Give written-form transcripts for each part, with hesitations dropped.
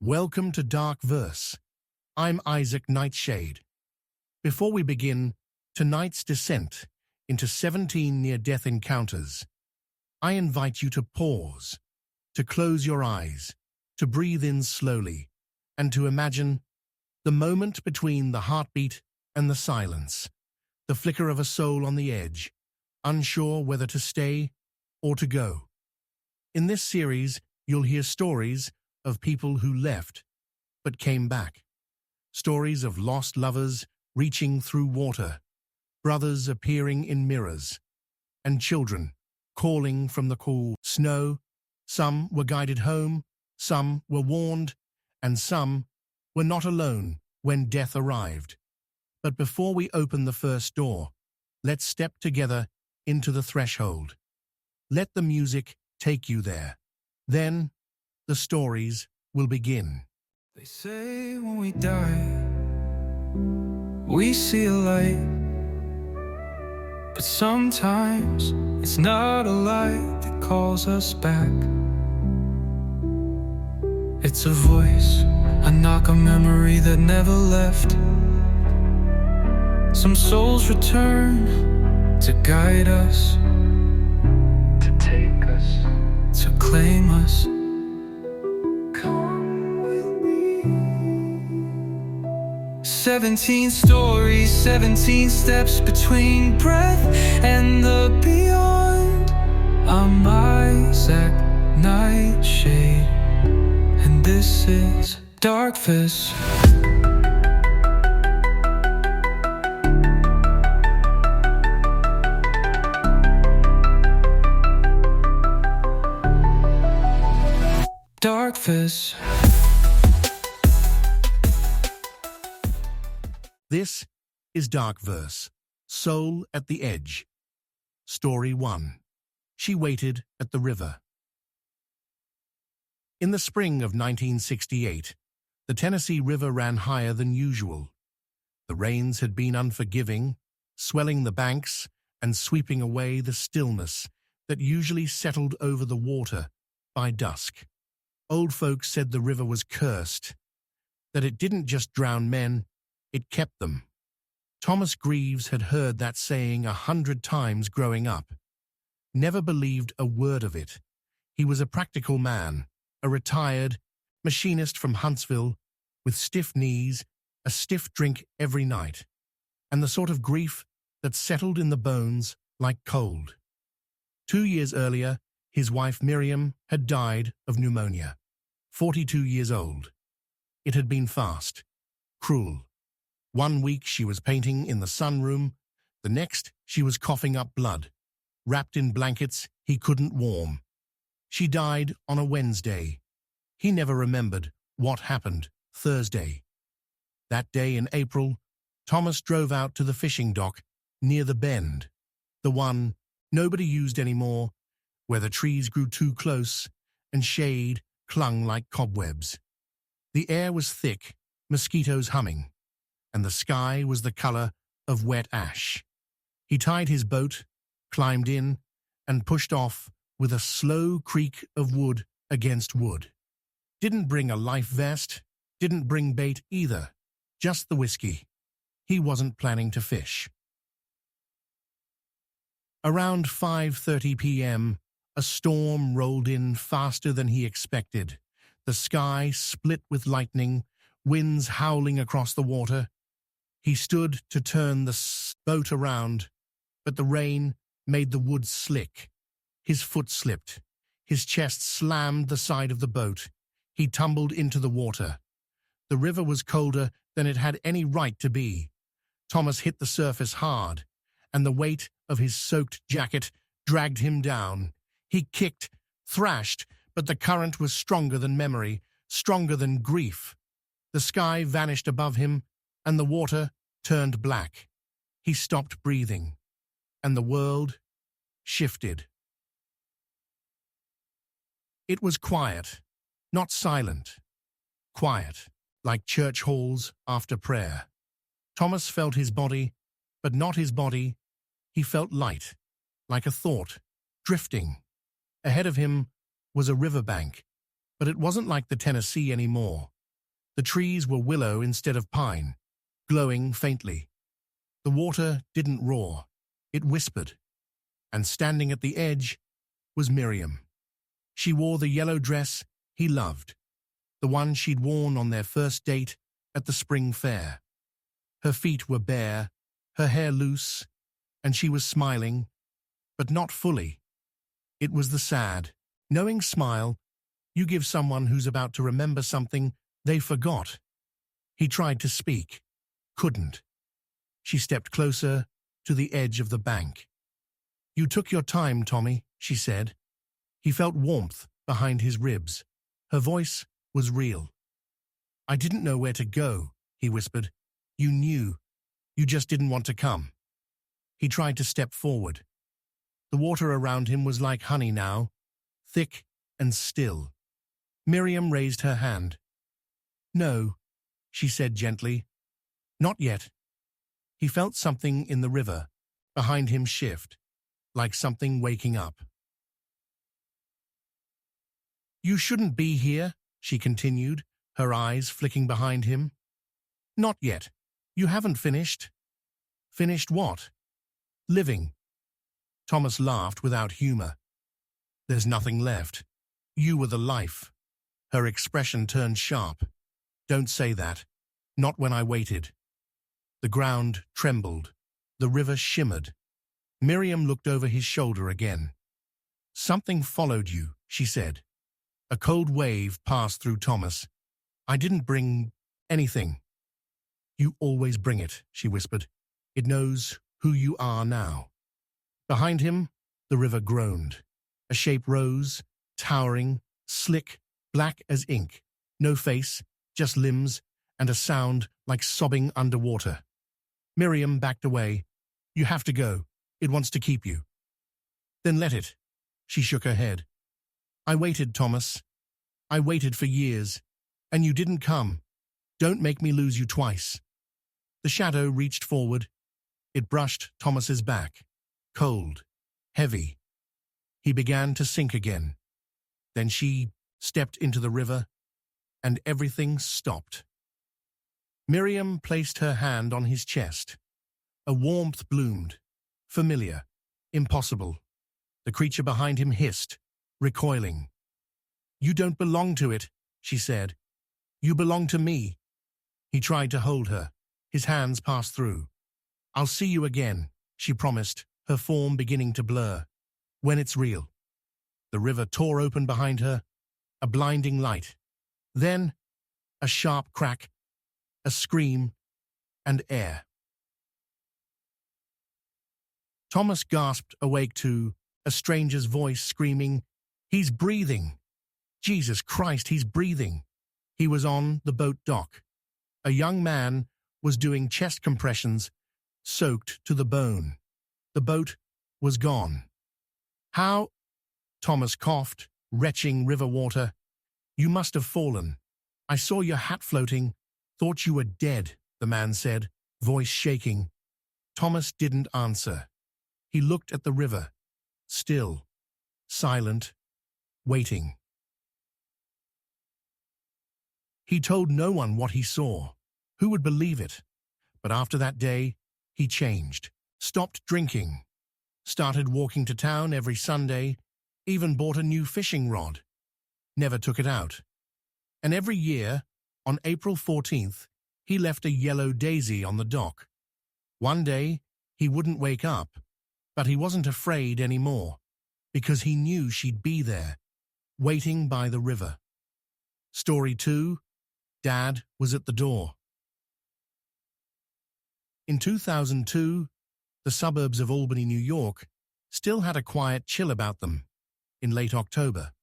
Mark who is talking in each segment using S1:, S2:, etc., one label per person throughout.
S1: Welcome to Dark Verse. I'm Isaac Nightshade. Before we begin tonight's descent into 17 near-death encounters, I invite you to pause, to close your eyes, to breathe in slowly, and to imagine the moment between the heartbeat and the silence, the flicker of a soul on the edge, unsure whether to stay or to go. In this series, you'll hear stories of people who left but came back. Stories of lost lovers reaching through water, brothers appearing in mirrors, and children calling from the cool snow. Some were guided home, some were warned, and some were not alone when death arrived. But before we open the first door, let's step together into the threshold. Let the music take you there. Then the stories will begin.
S2: They say when we die, we see a light. But sometimes it's not a light that calls us back. It's a voice, a knock, a memory that never left. Some souls return to guide us, to take us, to claim us. Come with me. 17 stories, 17 steps between breath and the beyond. I'm Isaac Nightshade, and this is Dark Verse. Dark Verse.
S1: This is Dark Verse, Soul at the Edge. Story 1. She waited at the river. In the spring of 1968, the Tennessee River ran higher than usual. The rains had been unforgiving, swelling the banks and sweeping away the stillness that usually settled over the water by dusk. Old folks said the river was cursed, that it didn't just drown men, it kept them. Thomas Greaves had heard that saying 100 times growing up. Never believed a word of it. He was a practical man, a retired machinist from Huntsville, with stiff knees, a stiff drink every night, and the sort of grief that settled in the bones like cold. 2 years earlier, his wife Miriam had died of pneumonia, 42 years old. It had been fast, cruel. 1 week she was painting in the sunroom, the next she was coughing up blood, wrapped in blankets he couldn't warm. She died on a Wednesday. He never remembered what happened Thursday. That day in April, Thomas drove out to the fishing dock near the bend, the one nobody used anymore, where the trees grew too close and shade clung like cobwebs. The air was thick, mosquitoes humming, and the sky was the color of wet ash. He tied his boat, climbed in, and pushed off with a slow creak of wood against wood. Didn't bring a life vest, didn't bring bait either, just the whiskey. He wasn't planning to fish. Around 5:30 p.m., a storm rolled in faster than he expected. The sky split with lightning, winds howling across the water. He stood to turn the boat around, but the rain made the wood slick. His foot slipped. His chest slammed the side of the boat. He tumbled into the water. The river was colder than it had any right to be. Thomas hit the surface hard, and the weight of his soaked jacket dragged him down. He kicked, thrashed, but the current was stronger than memory, stronger than grief. The sky vanished above him, and the water turned black. He stopped breathing, and the world shifted. It was quiet, not silent. Quiet, like church halls after prayer. Thomas felt his body, but not his body. He felt light, like a thought, drifting. Ahead of him was a riverbank, but it wasn't like the Tennessee anymore. The trees were willow instead of pine, glowing faintly. The water didn't roar, it whispered. And standing at the edge was Miriam. She wore the yellow dress he loved, the one she'd worn on their first date at the spring fair. Her feet were bare, her hair loose, and she was smiling, but not fully. It was the sad, knowing smile you give someone who's about to remember something they forgot. He tried to speak, couldn't. She stepped closer to the edge of the bank. "You took your time, Tommy," she said. He felt warmth behind his ribs. Her voice was real. "I didn't know where to go," he whispered. "You knew. You just didn't want to come." He tried to step forward. The water around him was like honey now, thick and still. Miriam raised her hand. "No," she said gently. "Not yet." He felt something in the river behind him shift, like something waking up. "You shouldn't be here," she continued, her eyes flicking behind him. "Not yet. You haven't finished." "Finished what?" "Living." Thomas laughed without humor. "There's nothing left. You were the life." Her expression turned sharp. "Don't say that. Not when I waited." The ground trembled. The river shimmered. Miriam looked over his shoulder again. "Something followed you," she said. A cold wave passed through Thomas. "I didn't bring anything." "You always bring it," she whispered. "It knows who you are now." Behind him, the river groaned. A shape rose, towering, slick, black as ink. No face, just limbs, and a sound like sobbing underwater. Miriam backed away. "You have to go. It wants to keep you." "Then let it." She shook her head. "I waited, Thomas. I waited for years, and you didn't come. Don't make me lose you twice." The shadow reached forward. It brushed Thomas's back. Cold, heavy. He began to sink again. Then she stepped into the river, and everything stopped. Miriam placed her hand on his chest. A warmth bloomed. Familiar, impossible. The creature behind him hissed, recoiling. "You don't belong to it," she said. "You belong to me." He tried to hold her. His hands passed through. "I'll see you again," she promised, her form beginning to blur. "When it's real." The river tore open behind her, a blinding light. Then, a sharp crack, a scream, and air. Thomas gasped awake to a stranger's voice screaming, "He's breathing! Jesus Christ, he's breathing!" He was on the boat dock. A young man was doing chest compressions, soaked to the bone. The boat was gone. "How?" Thomas coughed, retching river water. "You must have fallen. I saw your hat floating. Thought you were dead," the man said, voice shaking. Thomas didn't answer. He looked at the river, still, silent, waiting. He told no one what he saw. Who would believe it? But after that day, he changed. Stopped drinking. Started walking to town every Sunday. Even bought a new fishing rod. Never took it out. And every year, on April 14th, he left a yellow daisy on the dock. One day, he wouldn't wake up, but he wasn't afraid anymore, because he knew she'd be there, waiting by the river. Story 2, Dad was at the door. In 2002, the suburbs of Albany, New York, still had a quiet chill about them. In late October,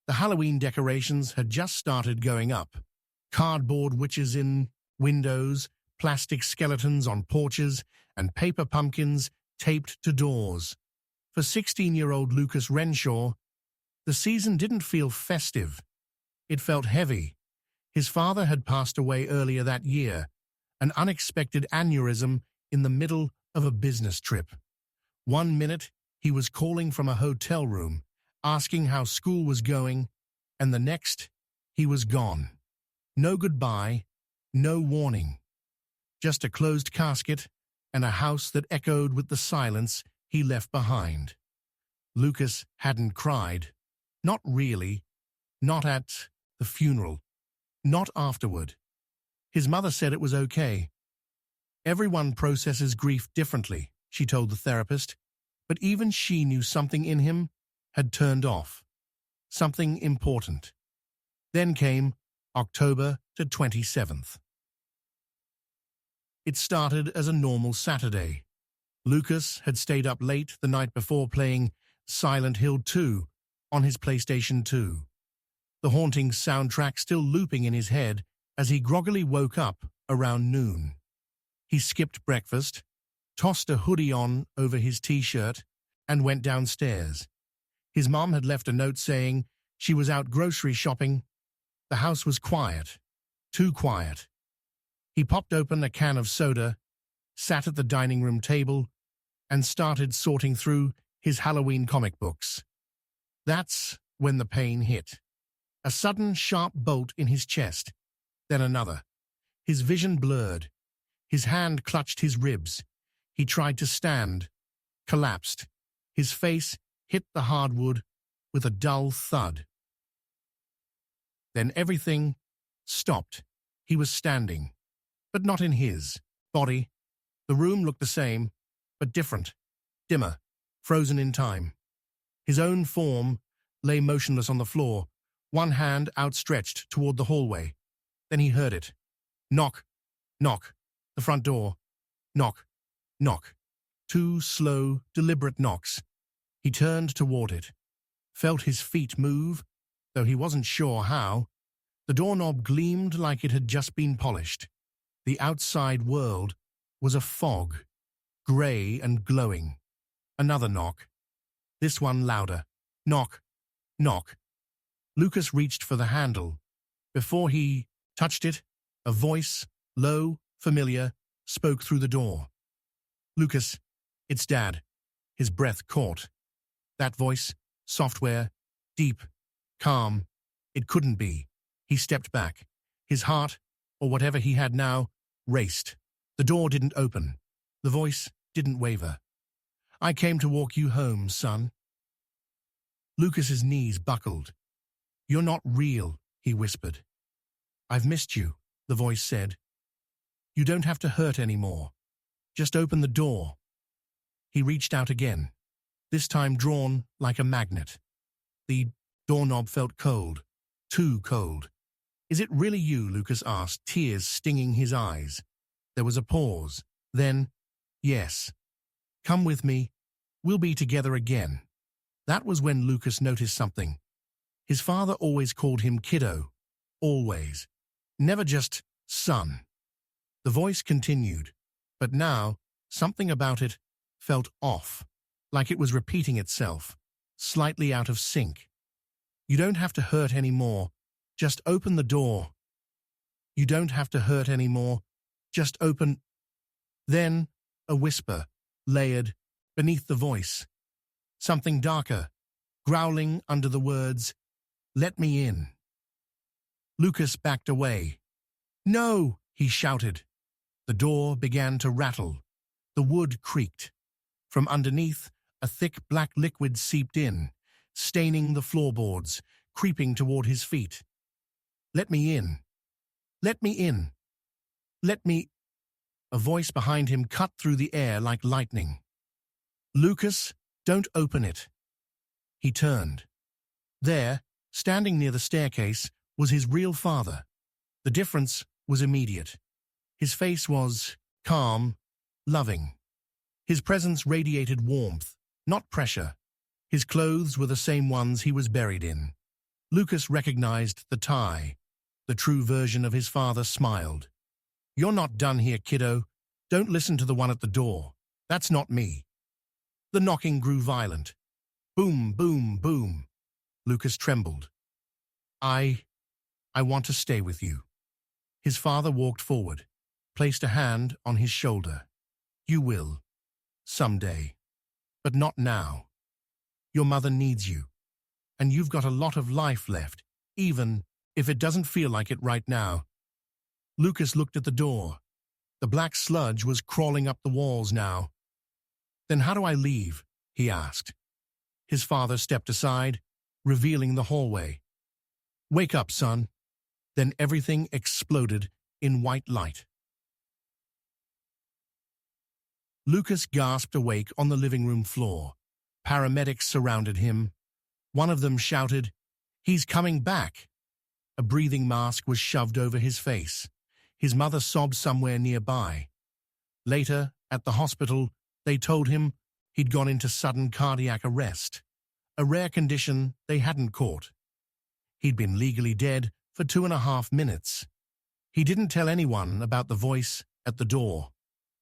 S1: the Halloween decorations had just started going up. Cardboard witches in windows, plastic skeletons on porches, and paper pumpkins taped to doors. For 16-year-old Lucas Renshaw, the season didn't feel festive. It felt heavy. His father had passed away earlier that year, an unexpected aneurysm in the middle of a business trip. One minute, he was calling from a hotel room, asking how school was going, and the next, he was gone. No goodbye, no warning. Just a closed casket and a house that echoed with the silence he left behind. Lucas hadn't cried. Not really. Not at the funeral. Not afterward. His mother said it was okay. Everyone processes grief differently, she told the therapist, but even she knew something in him had turned off. Something important. Then came October the 27th. It started as a normal Saturday. Lucas had stayed up late the night before playing Silent Hill 2 on his PlayStation 2. The haunting soundtrack still looping in his head as he groggily woke up around noon. He skipped breakfast, tossed a hoodie on over his t-shirt, and went downstairs. His mom had left a note saying she was out grocery shopping. The house was quiet. Too quiet. He popped open a can of soda, sat at the dining room table, and started sorting through his Halloween comic books. That's when the pain hit. A sudden sharp bolt in his chest, then another. His vision blurred. His hand clutched his ribs. He tried to stand, collapsed. His face hit the hardwood with a dull thud. Then everything stopped. He was standing, but not in his body. The room looked the same, but different, dimmer, frozen in time. His own form lay motionless on the floor, one hand outstretched toward the hallway. Then he heard it. Knock, knock, the front door. Knock, knock. Two slow, deliberate knocks. He turned toward it, felt his feet move, though he wasn't sure how. The doorknob gleamed like it had just been polished. The outside world was a fog, grey and glowing. Another knock. This one louder. Knock, knock. Lucas reached for the handle. Before he touched it, a voice, low, familiar, spoke through the door. Lucas, it's Dad. His breath caught. That voice, software, deep, calm. It couldn't be. He stepped back. His heart, or whatever he had now, raced. The door didn't open. The voice didn't waver. I came to walk you home, son. Lucas's knees buckled. You're not real, he whispered. I've missed you, the voice said. You don't have to hurt anymore. Just open the door. He reached out again, this time drawn like a magnet. The doorknob felt cold, too cold. Is it really you? Lucas asked, tears stinging his eyes. There was a pause. Then, yes. Come with me. We'll be together again. That was when Lucas noticed something. His father always called him kiddo. Always. Never just son. The voice continued, but now something about it felt off, like it was repeating itself, slightly out of sync. You don't have to hurt anymore. Just open the door. You don't have to hurt anymore. Just open. Then, a whisper, layered, beneath the voice. Something darker, growling under the words, let me in. Lucas backed away. No, he shouted. The door began to rattle. The wood creaked. From underneath, a thick black liquid seeped in, staining the floorboards, creeping toward his feet. Let me in. Let me in. Let me... A voice behind him cut through the air like lightning. Lucas, don't open it. He turned. There, standing near the staircase, was his real father. The difference was immediate. His face was calm, loving. His presence radiated warmth, not pressure. His clothes were the same ones he was buried in. Lucas recognized the tie. The true version of his father smiled. You're not done here, kiddo. Don't listen to the one at the door. That's not me. The knocking grew violent. Boom, boom, boom. Lucas trembled. I want to stay with you. His father walked forward, placed a hand on his shoulder. You will. Someday. But not now. Your mother needs you. And you've got a lot of life left, even if it doesn't feel like it right now. Lucas looked at the door. The black sludge was crawling up the walls now. Then how do I leave? He asked. His father stepped aside, revealing the hallway. Wake up, son. Then everything exploded in white light. Lucas gasped awake on the living room floor. Paramedics surrounded him. One of them shouted, "He's coming back!" A breathing mask was shoved over his face. His mother sobbed somewhere nearby. Later, at the hospital, they told him he'd gone into sudden cardiac arrest, a rare condition they hadn't caught. He'd been legally dead for 2.5 minutes. He didn't tell anyone about the voice at the door,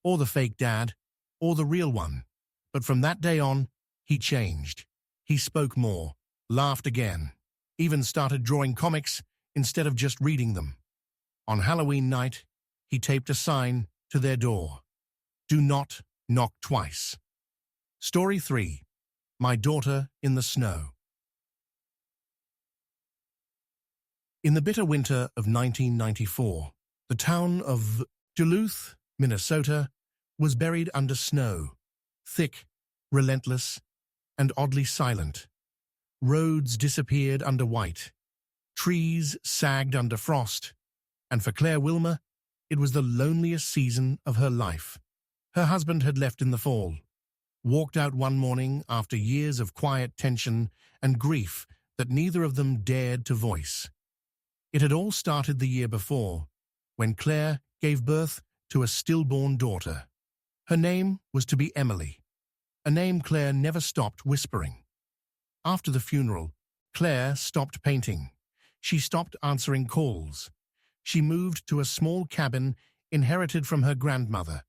S1: or the fake dad, or the real one. But from that day on, he changed. He spoke more, laughed again, even started drawing comics instead of just reading them. On Halloween night, he taped a sign to their door. Do not knock twice. Story 3. My Daughter in the Snow. In the bitter winter of 1994, the town of Duluth, Minnesota, was buried under snow, thick, relentless, and oddly silent. Roads disappeared under white. Trees sagged under frost. And for Claire Wilmer, it was the loneliest season of her life. Her husband had left in the fall, walked out one morning after years of quiet tension and grief that neither of them dared to voice. It had all started the year before, when Claire gave birth to a stillborn daughter. Her name was to be Emily, a name Claire never stopped whispering. After the funeral, Claire stopped painting. She stopped answering calls. She moved to a small cabin inherited from her grandmother,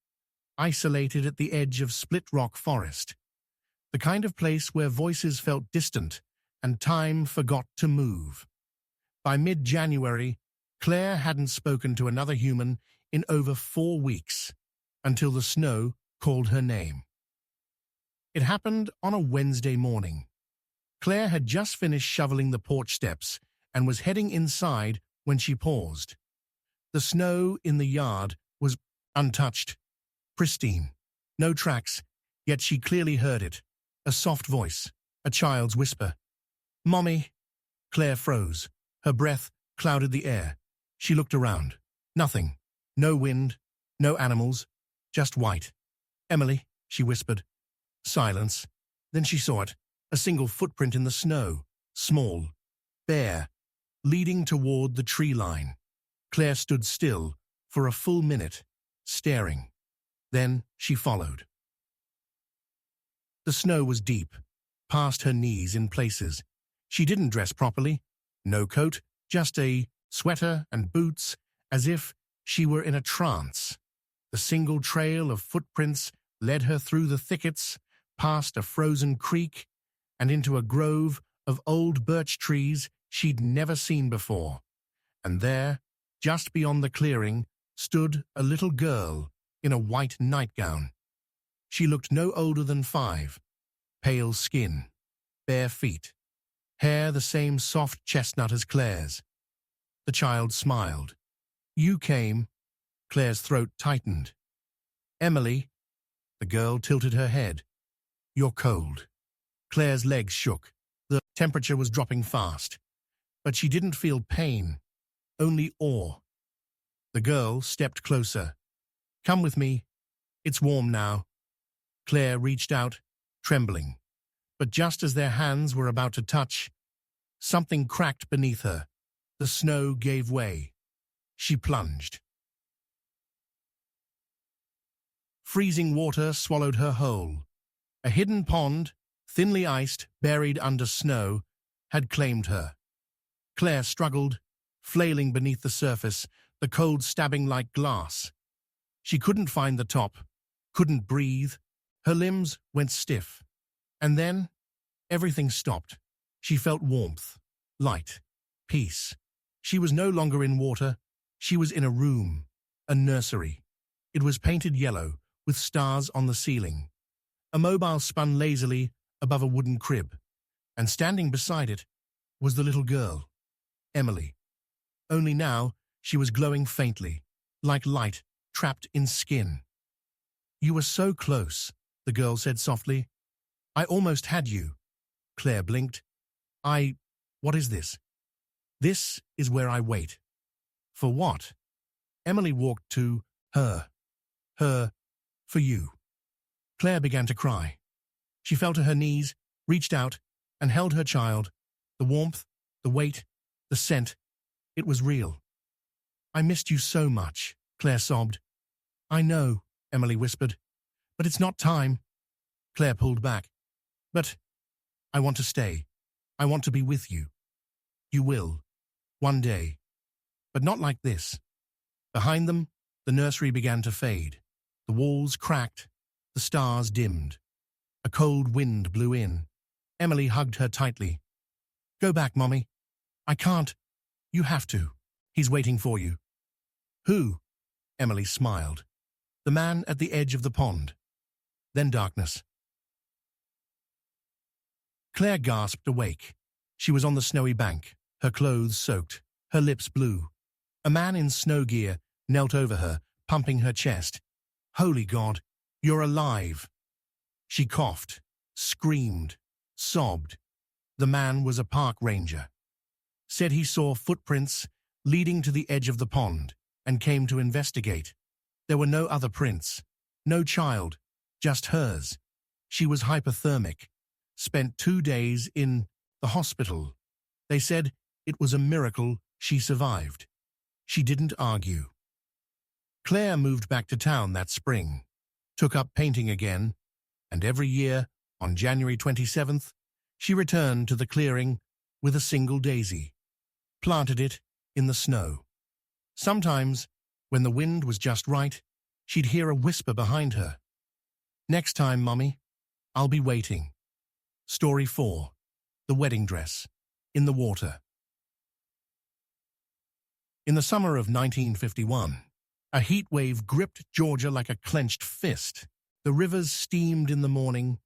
S1: isolated at the edge of Split Rock Forest, the kind of place where voices felt distant and time forgot to move. By mid-January, Claire hadn't spoken to another human in over 4 weeks, until the snow called her name. It happened on a Wednesday morning. Claire had just finished shoveling the porch steps and was heading inside when she paused. The snow in the yard was untouched, pristine, no tracks, yet she clearly heard it. A soft voice, a child's whisper. "Mommy!" Claire froze. Her breath clouded the air. She looked around. Nothing. No wind, no animals, just white. "Emily," she whispered. Silence. Then she saw it, a single footprint in the snow, small, bare, leading toward the tree line. Claire stood still for a full minute, staring. Then she followed. The snow was deep, past her knees in places. She didn't dress properly. No coat, just a sweater and boots, as if she were in a trance. The single trail of footprints led her through the thickets, past a frozen creek, and into a grove of old birch trees she'd never seen before. And there, just beyond the clearing, stood a little girl in a white nightgown. She looked no older than 5, pale skin, bare feet, hair the same soft chestnut as Claire's. The child smiled. "You came." Claire's throat tightened. "Emily." The girl tilted her head. "You're cold." Claire's legs shook. The temperature was dropping fast. But she didn't feel pain, only awe. The girl stepped closer. "Come with me. It's warm now." Claire reached out, trembling. But just as their hands were about to touch, something cracked beneath her. The snow gave way. She plunged. Freezing water swallowed her whole. A hidden pond, thinly iced, buried under snow, had claimed her. Claire struggled, flailing beneath the surface, the cold stabbing like glass. She couldn't find the top, couldn't breathe. Her limbs went stiff. And then, everything stopped. She felt warmth, light, peace. She was no longer in water. She was in a room, a nursery. It was painted yellow, with stars on the ceiling. A mobile spun lazily above a wooden crib, and standing beside it was the little girl, Emily. Only now she was glowing faintly, like light trapped in skin. "You were so close," the girl said softly. "I almost had you." Claire blinked. What is this?" "This is where I wait." "For what?" Emily walked to her. For you." Claire began to cry. She fell to her knees, reached out, and held her child. The warmth, the weight, the scent. It was real. "I missed you so much," Claire sobbed. "I know," Emily whispered. "But it's not time." Claire pulled back. "But I want to stay. I want to be with you." "You will. One day. But not like this." Behind them, the nursery began to fade. The walls cracked. The stars dimmed. A cold wind blew in. Emily hugged her tightly. "Go back, Mommy." "I can't." "You have to. He's waiting for you." "Who?" Emily smiled. "The man at the edge of the pond." Then darkness. Claire gasped awake. She was on the snowy bank, her clothes soaked, her lips blue. A man in snow gear knelt over her, pumping her chest. "Holy God, you're alive!" She coughed, screamed, sobbed. The man was a park ranger. Said he saw footprints leading to the edge of the pond and came to investigate. There were no other prints, no child, just hers. She was hypothermic, spent 2 days in the hospital. They said it was a miracle she survived. She didn't argue. Claire moved back to town that spring, took up painting again, and every year, on January 27th, she returned to the clearing with a single daisy, planted it in the snow. Sometimes, when the wind was just right, she'd hear a whisper behind her. "Next time, Mommy, I'll be waiting." Story 4. The Wedding Dress. In the Water. In the summer of 1951, a heat wave gripped Georgia like a clenched fist. The rivers steamed in the morning,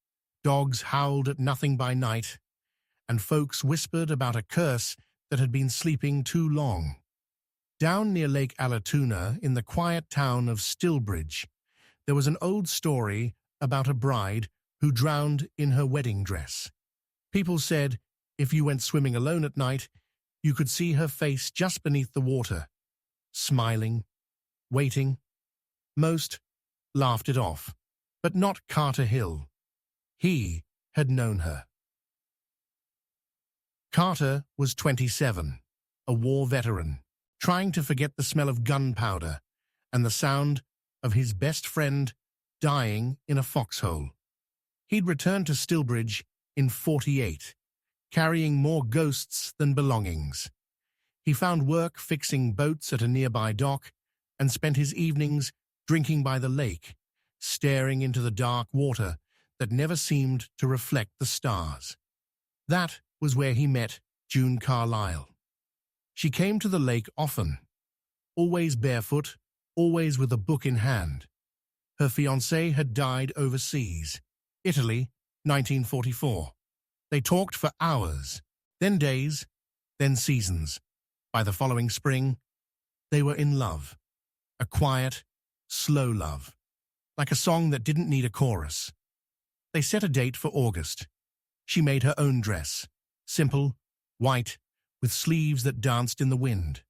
S1: dogs howled at nothing by night, and folks whispered about a curse that had been sleeping too long. Down near Lake Allatoona, in the quiet town of Stillbridge, there was an old story about a bride who drowned in her wedding dress. People said if you went swimming alone at night, you could see her face just beneath the water, smiling, waiting. Most laughed it off, but not Carter Hill. He had known her. Carter was 27, a war veteran, trying to forget the smell of gunpowder and the sound of his best friend dying in a foxhole. He'd returned to Stillbridge in '48, carrying more ghosts than belongings. He found work fixing boats at a nearby dock and spent his evenings drinking by the lake, staring into the dark water that never seemed to reflect the stars. That was where he met June Carlyle. She came to the lake often, always barefoot, always with a book in hand. Her fiancé had died overseas, Italy, 1944. They talked for hours, then days, then seasons. By the following spring, they were in love. A quiet, slow love, like a song that didn't need a chorus. They set a date for August. She made her own dress, simple, white, with sleeves that danced in the wind.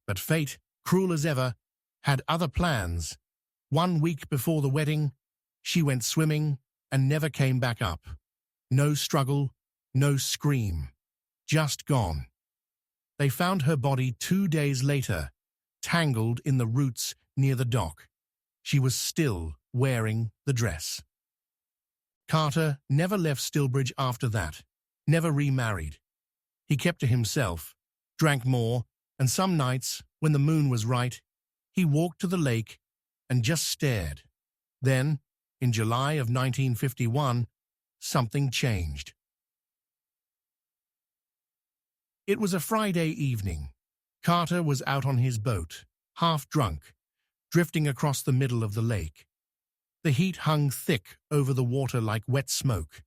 S1: But fate, cruel as ever, had other plans. 1 week before the wedding, she went swimming and never came back up. No struggle, no scream, just gone. They found her body 2 days later, tangled in the roots near the dock. She was still wearing the dress. Carter never left Stillbridge after that, never remarried. He kept to himself, drank more, and some nights, when the moon was right, he walked to the lake and just stared. Then, in July of 1951, something changed. It was a Friday evening. Carter was out on his boat, half drunk, drifting across the middle of the lake. The heat hung thick over the water like wet smoke.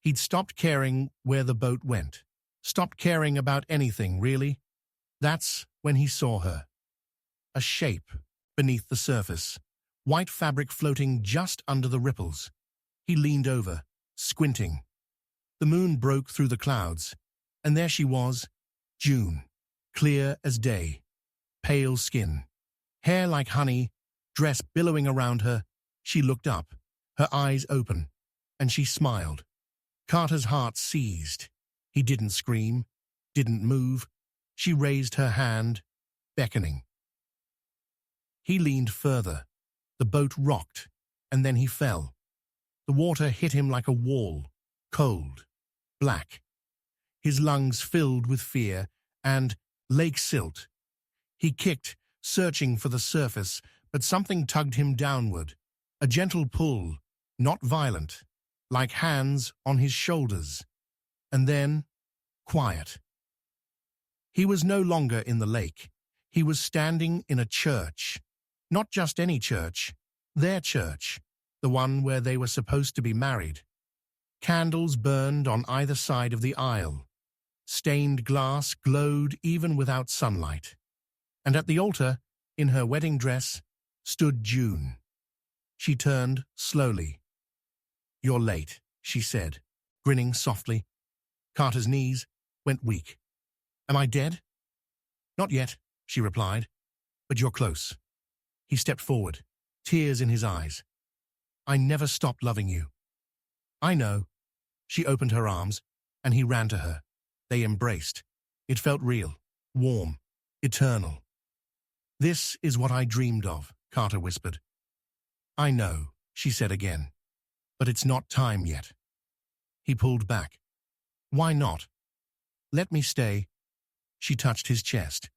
S1: He'd stopped caring where the boat went, stopped caring about anything, really. That's when he saw her. A shape beneath the surface, white fabric floating just under the ripples. He leaned over, squinting. The moon broke through the clouds, and there she was, June, clear as day, pale skin, hair like honey, dress billowing around her. She looked up, her eyes open, and she smiled. Carter's heart seized. He didn't scream, didn't move. She raised her hand, beckoning. He leaned further. The boat rocked, and then he fell. The water hit him like a wall, cold, black. His lungs filled with fear and lake silt. He kicked, searching for the surface, but something tugged him downward. A gentle pull, not violent, like hands on his shoulders. And then, quiet. He was no longer in the lake. He was standing in a church. Not just any church, their church, the one where they were supposed to be married. Candles burned on either side of the aisle. Stained glass glowed even without sunlight. And at the altar, in her wedding dress, stood June. She turned slowly. "You're late," she said, grinning softly. Carter's knees went weak. "Am I dead?" "Not yet," she replied, "but you're close." He stepped forward, tears in his eyes. "I never stopped loving you." "I know." She opened her arms, and he ran to her. They embraced. It felt real, warm, eternal. "This is what I dreamed of," Carter whispered. "I know," she said again, "but it's not time yet." He pulled back. "Why not?" "Let me stay." She touched his chest.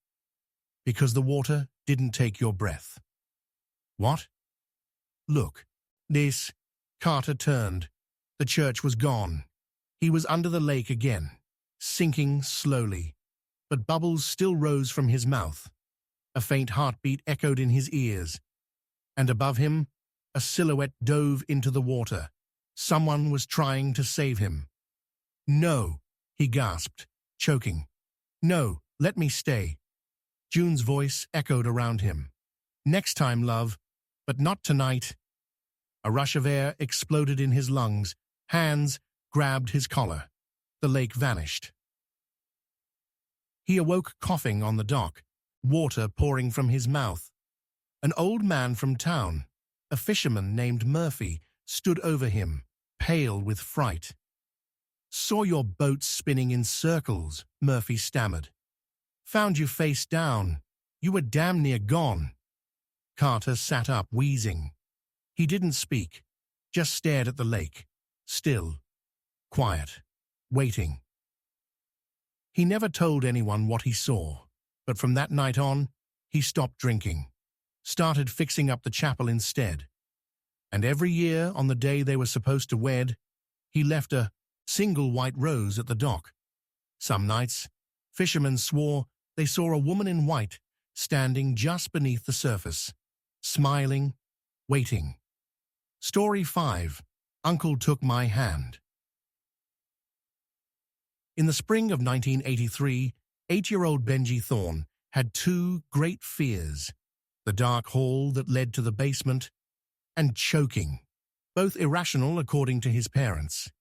S1: "Because the water didn't take your breath." "What?" "Look, this." Carter turned. The church was gone. He was under the lake again, sinking slowly, but bubbles still rose from his mouth. A faint heartbeat echoed in his ears, and above him, a silhouette dove into the water. Someone was trying to save him. "No," he gasped, choking. "No, let me stay." June's voice echoed around him. "Next time, love, but not tonight." A rush of air exploded in his lungs. Hands grabbed his collar. The lake vanished. He awoke coughing on the dock, water pouring from his mouth. An old man from town, a fisherman named Murphy, stood over him, pale with fright. "Saw your boat spinning in circles," Murphy stammered. "Found you face down. You were damn near gone." Carter sat up, wheezing. He didn't speak, just stared at the lake, still, quiet, waiting. He never told anyone what he saw, but from that night on, he stopped drinking, started fixing up the chapel instead. And every year, on the day they were supposed to wed, he left a single white rose at the dock. Some nights, fishermen swore they saw a woman in white standing just beneath the surface, smiling, waiting. Story 5. Uncle Took My Hand. In the spring of 1983, 8-year-old Benji Thorne had two great fears: the dark hall that led to the basement, and choking, both irrational according to his parents.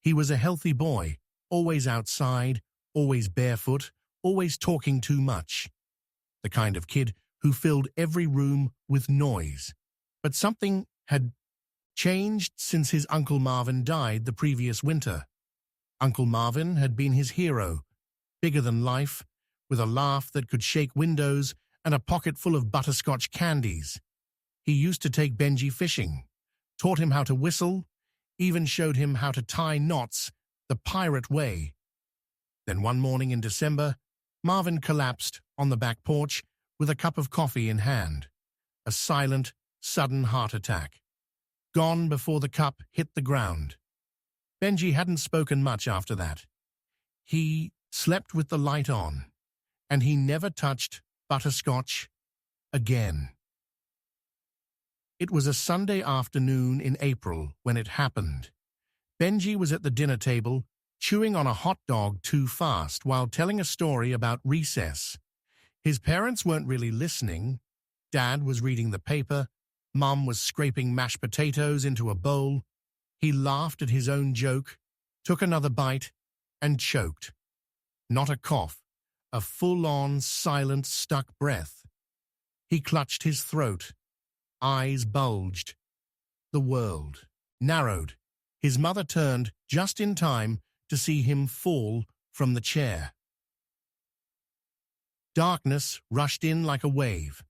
S1: He was a healthy boy, always outside, always barefoot, always talking too much. The kind of kid who filled every room with noise. But something had changed since his Uncle Marvin died the previous winter. Uncle Marvin had been his hero, bigger than life, with a laugh that could shake windows and a pocket full of butterscotch candies. He used to take Benji fishing, taught him how to whistle, even showed him how to tie knots the pirate way. Then one morning in December, Marvin collapsed on the back porch with a cup of coffee in hand. A silent, sudden heart attack. Gone before the cup hit the ground. Benji hadn't spoken much after that. He slept with the light on, and he never touched butterscotch again. It was a Sunday afternoon in April when it happened. Benji was at the dinner table, chewing on a hot dog too fast while telling a story about recess. His parents weren't really listening. Dad was reading the paper. Mum was scraping mashed potatoes into a bowl. He laughed at his own joke, took another bite, and choked. Not a cough, a full-on, silent, stuck breath. He clutched his throat. Eyes bulged. The world narrowed. His mother turned just in time to see him fall from the chair. Darkness rushed in like a wave.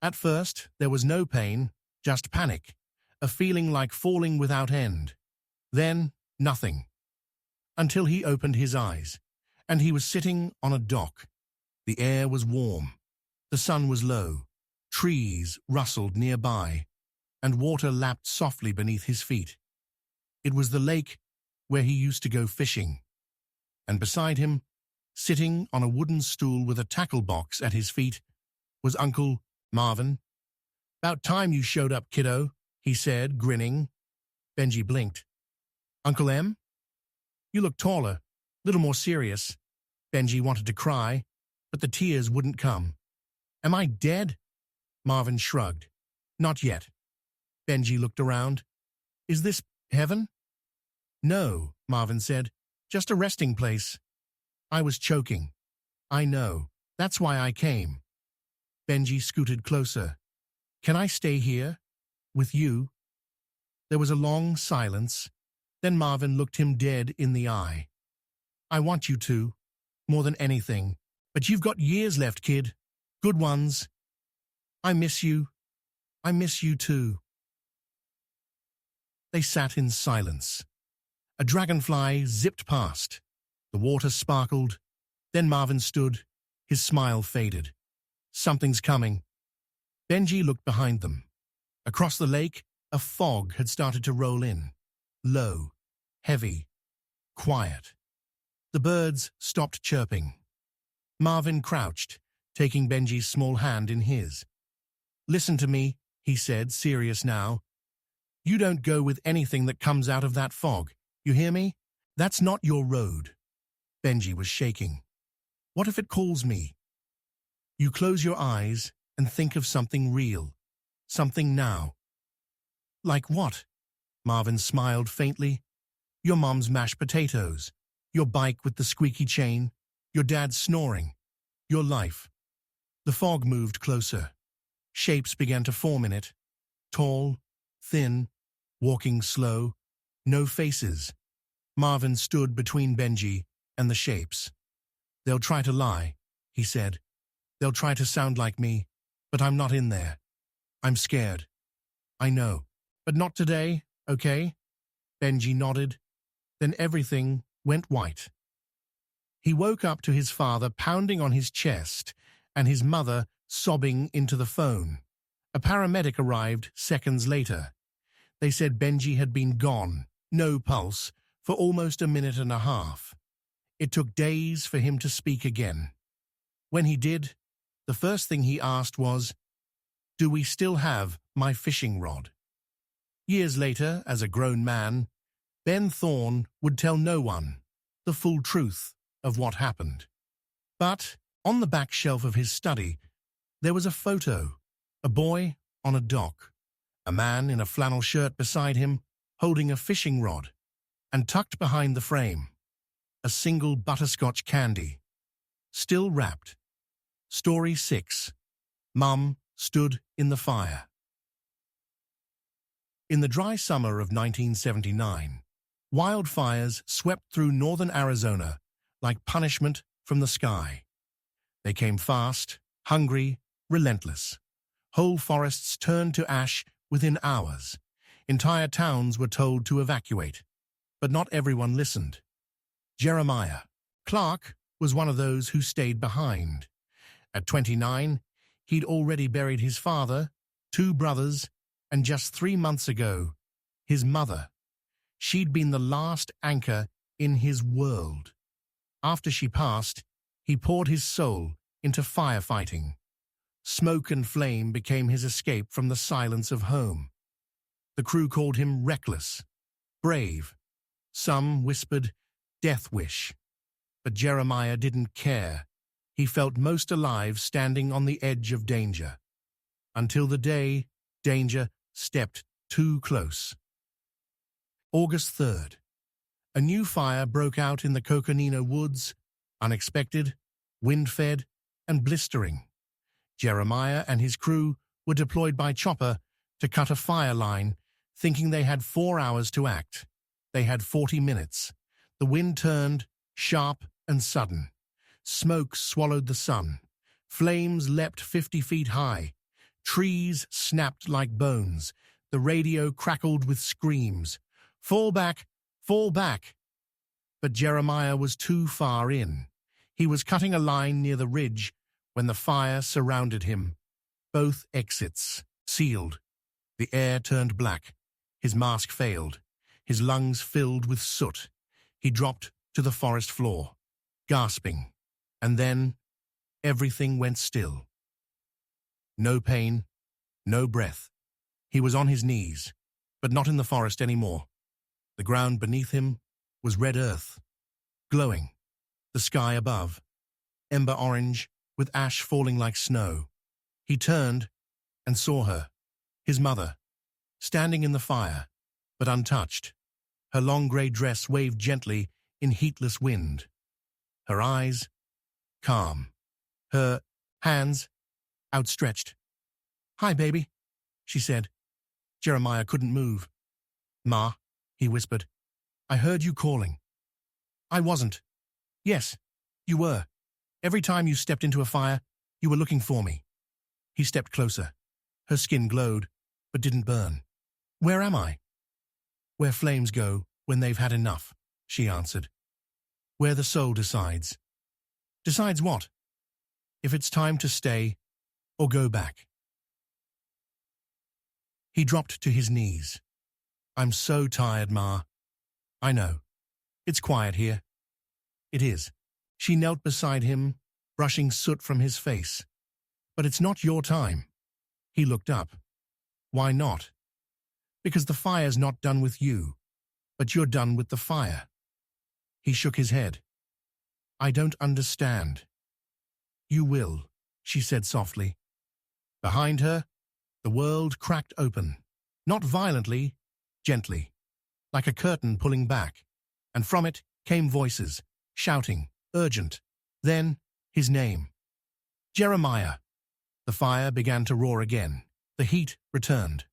S1: At first, there was no pain, just panic, a feeling like falling without end. Then, nothing. Until he opened his eyes, and he was sitting on a dock. The air was warm. The sun was low. Trees rustled nearby, and water lapped softly beneath his feet. It was the lake where he used to go fishing. And beside him, sitting on a wooden stool with a tackle box at his feet, was Uncle Marvin. "About time you showed up, kiddo," he said, grinning. Benji blinked. "Uncle M? You look taller, little more serious." Benji wanted to cry, but the tears wouldn't come. "Am I dead?" Marvin shrugged. "Not yet." Benji looked around. "Is this heaven?" "No," Marvin said. "Just a resting place." "I was choking." "I know. That's why I came." Benji scooted closer. "Can I stay here? With you?" There was a long silence. Then Marvin looked him dead in the eye. "I want you to, more than anything. But you've got years left, kid. Good ones. I miss you. I miss you too." They sat in silence. A dragonfly zipped past. The water sparkled. Then Marvin stood. His smile faded. "Something's coming." Benji looked behind them. Across the lake, a fog had started to roll in. Low, heavy, quiet. The birds stopped chirping. Marvin crouched, taking Benji's small hand in his. "Listen to me," he said, serious now. "You don't go with anything that comes out of that fog. You hear me? That's not your road." Benji was shaking. "What if it calls me?" "You close your eyes and think of something real. Something now." "Like what?" Marvin smiled faintly. "Your mom's mashed potatoes. Your bike with the squeaky chain. Your dad snoring. Your life." The fog moved closer. Shapes began to form in it. Tall, thin, walking slow. No faces. Marvin stood between Benji and the shapes. "They'll try to lie," he said. "They'll try to sound like me, but I'm not in there. I'm scared. I know. But not today, okay?" Benji nodded. Then everything went white. He woke up to his father pounding on his chest and his mother sobbing into the phone. A paramedic arrived seconds later. They said Benji had been gone, no pulse, for almost a minute and a half. It took days for him to speak again. When he did, the first thing he asked was, "Do we still have my fishing rod?" Years later, as a grown man, Ben Thorne would tell no one the full truth of what happened. But on the back shelf of his study, there was a photo, a boy on a dock, a man in a flannel shirt beside him holding a fishing rod, and tucked behind the frame, a single butterscotch candy, still wrapped. Story 6. Mum stood in the fire. In the dry summer of 1979, wildfires swept through northern Arizona like punishment from the sky. They came fast, hungry, relentless. Whole forests turned to ash within hours. Entire towns were told to evacuate. But not everyone listened. Jeremiah Clark was one of those who stayed behind. At 29, he'd already buried his father, 2 brothers, and just 3 months ago, his mother. She'd been the last anchor in his world. After she passed, he poured his soul into firefighting. Smoke and flame became his escape from the silence of home. The crew called him reckless, brave. Some whispered death wish. But Jeremiah didn't care. He felt most alive standing on the edge of danger. Until the day danger stepped too close. August 3rd. A new fire broke out in the Coconino woods, unexpected, wind-fed, and blistering. Jeremiah and his crew were deployed by chopper to cut a fire line, thinking they had 4 hours to act. They had 40 minutes. The wind turned, sharp and sudden. Smoke swallowed the sun. Flames leapt 50 feet high. Trees snapped like bones. The radio crackled with screams. Fall back! Fall back! But Jeremiah was too far in. He was cutting a line near the ridge when the fire surrounded him. Both exits sealed. The air turned black. His mask failed. His lungs filled with soot. He dropped to the forest floor, gasping. And then everything went still. No pain, no breath. He was on his knees, but not in the forest anymore. The ground beneath him was red earth, glowing. The sky above, ember orange, with ash falling like snow. He turned and saw her, his mother, standing in the fire, but untouched. Her long grey dress waved gently in heatless wind. Her eyes calm. Her hands outstretched. "Hi, baby," she said. Jeremiah couldn't move. "Ma," he whispered, "I heard you calling." "I wasn't." "Yes, you were. Every time you stepped into a fire, you were looking for me." He stepped closer. Her skin glowed, but didn't burn. "Where am I?" "Where flames go when they've had enough," she answered. "Where the soul decides." "Decides what?" "If it's time to stay or go back." He dropped to his knees. "I'm so tired, Ma." "I know. It's quiet here." "It is." She knelt beside him, brushing soot from his face. "But it's not your time." He looked up. "Why not?" "Because the fire's not done with you, but you're done with the fire." He shook his head. "I don't understand." "You will," she said softly. Behind her, the world cracked open, not violently, gently, like a curtain pulling back, and from it came voices, shouting, urgent. Then his name. "Jeremiah." The fire began to roar again. The heat returned.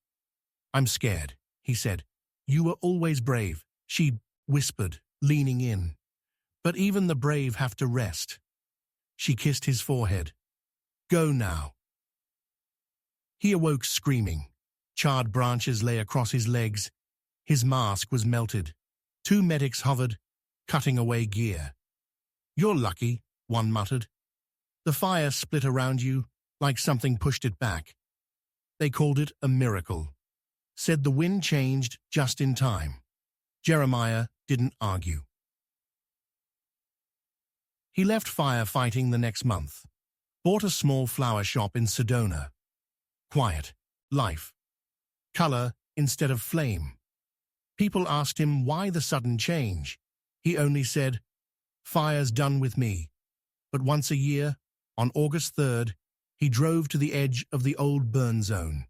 S1: "I'm scared," he said. "You were always brave," she whispered, leaning in. "But even the brave have to rest." She kissed his forehead. "Go now." He awoke screaming. Charred branches lay across his legs. His mask was melted. 2 medics hovered, cutting away gear. "You're lucky," one muttered. "The fire split around you like something pushed it back." They called it a miracle. Said the wind changed just in time. Jeremiah didn't argue. He left firefighting the next month. Bought a small flower shop in Sedona. Quiet. Life. Color instead of flame. People asked him why the sudden change. He only said, "Fire's done with me." But once a year, on August 3rd, he drove to the edge of the old burn zone,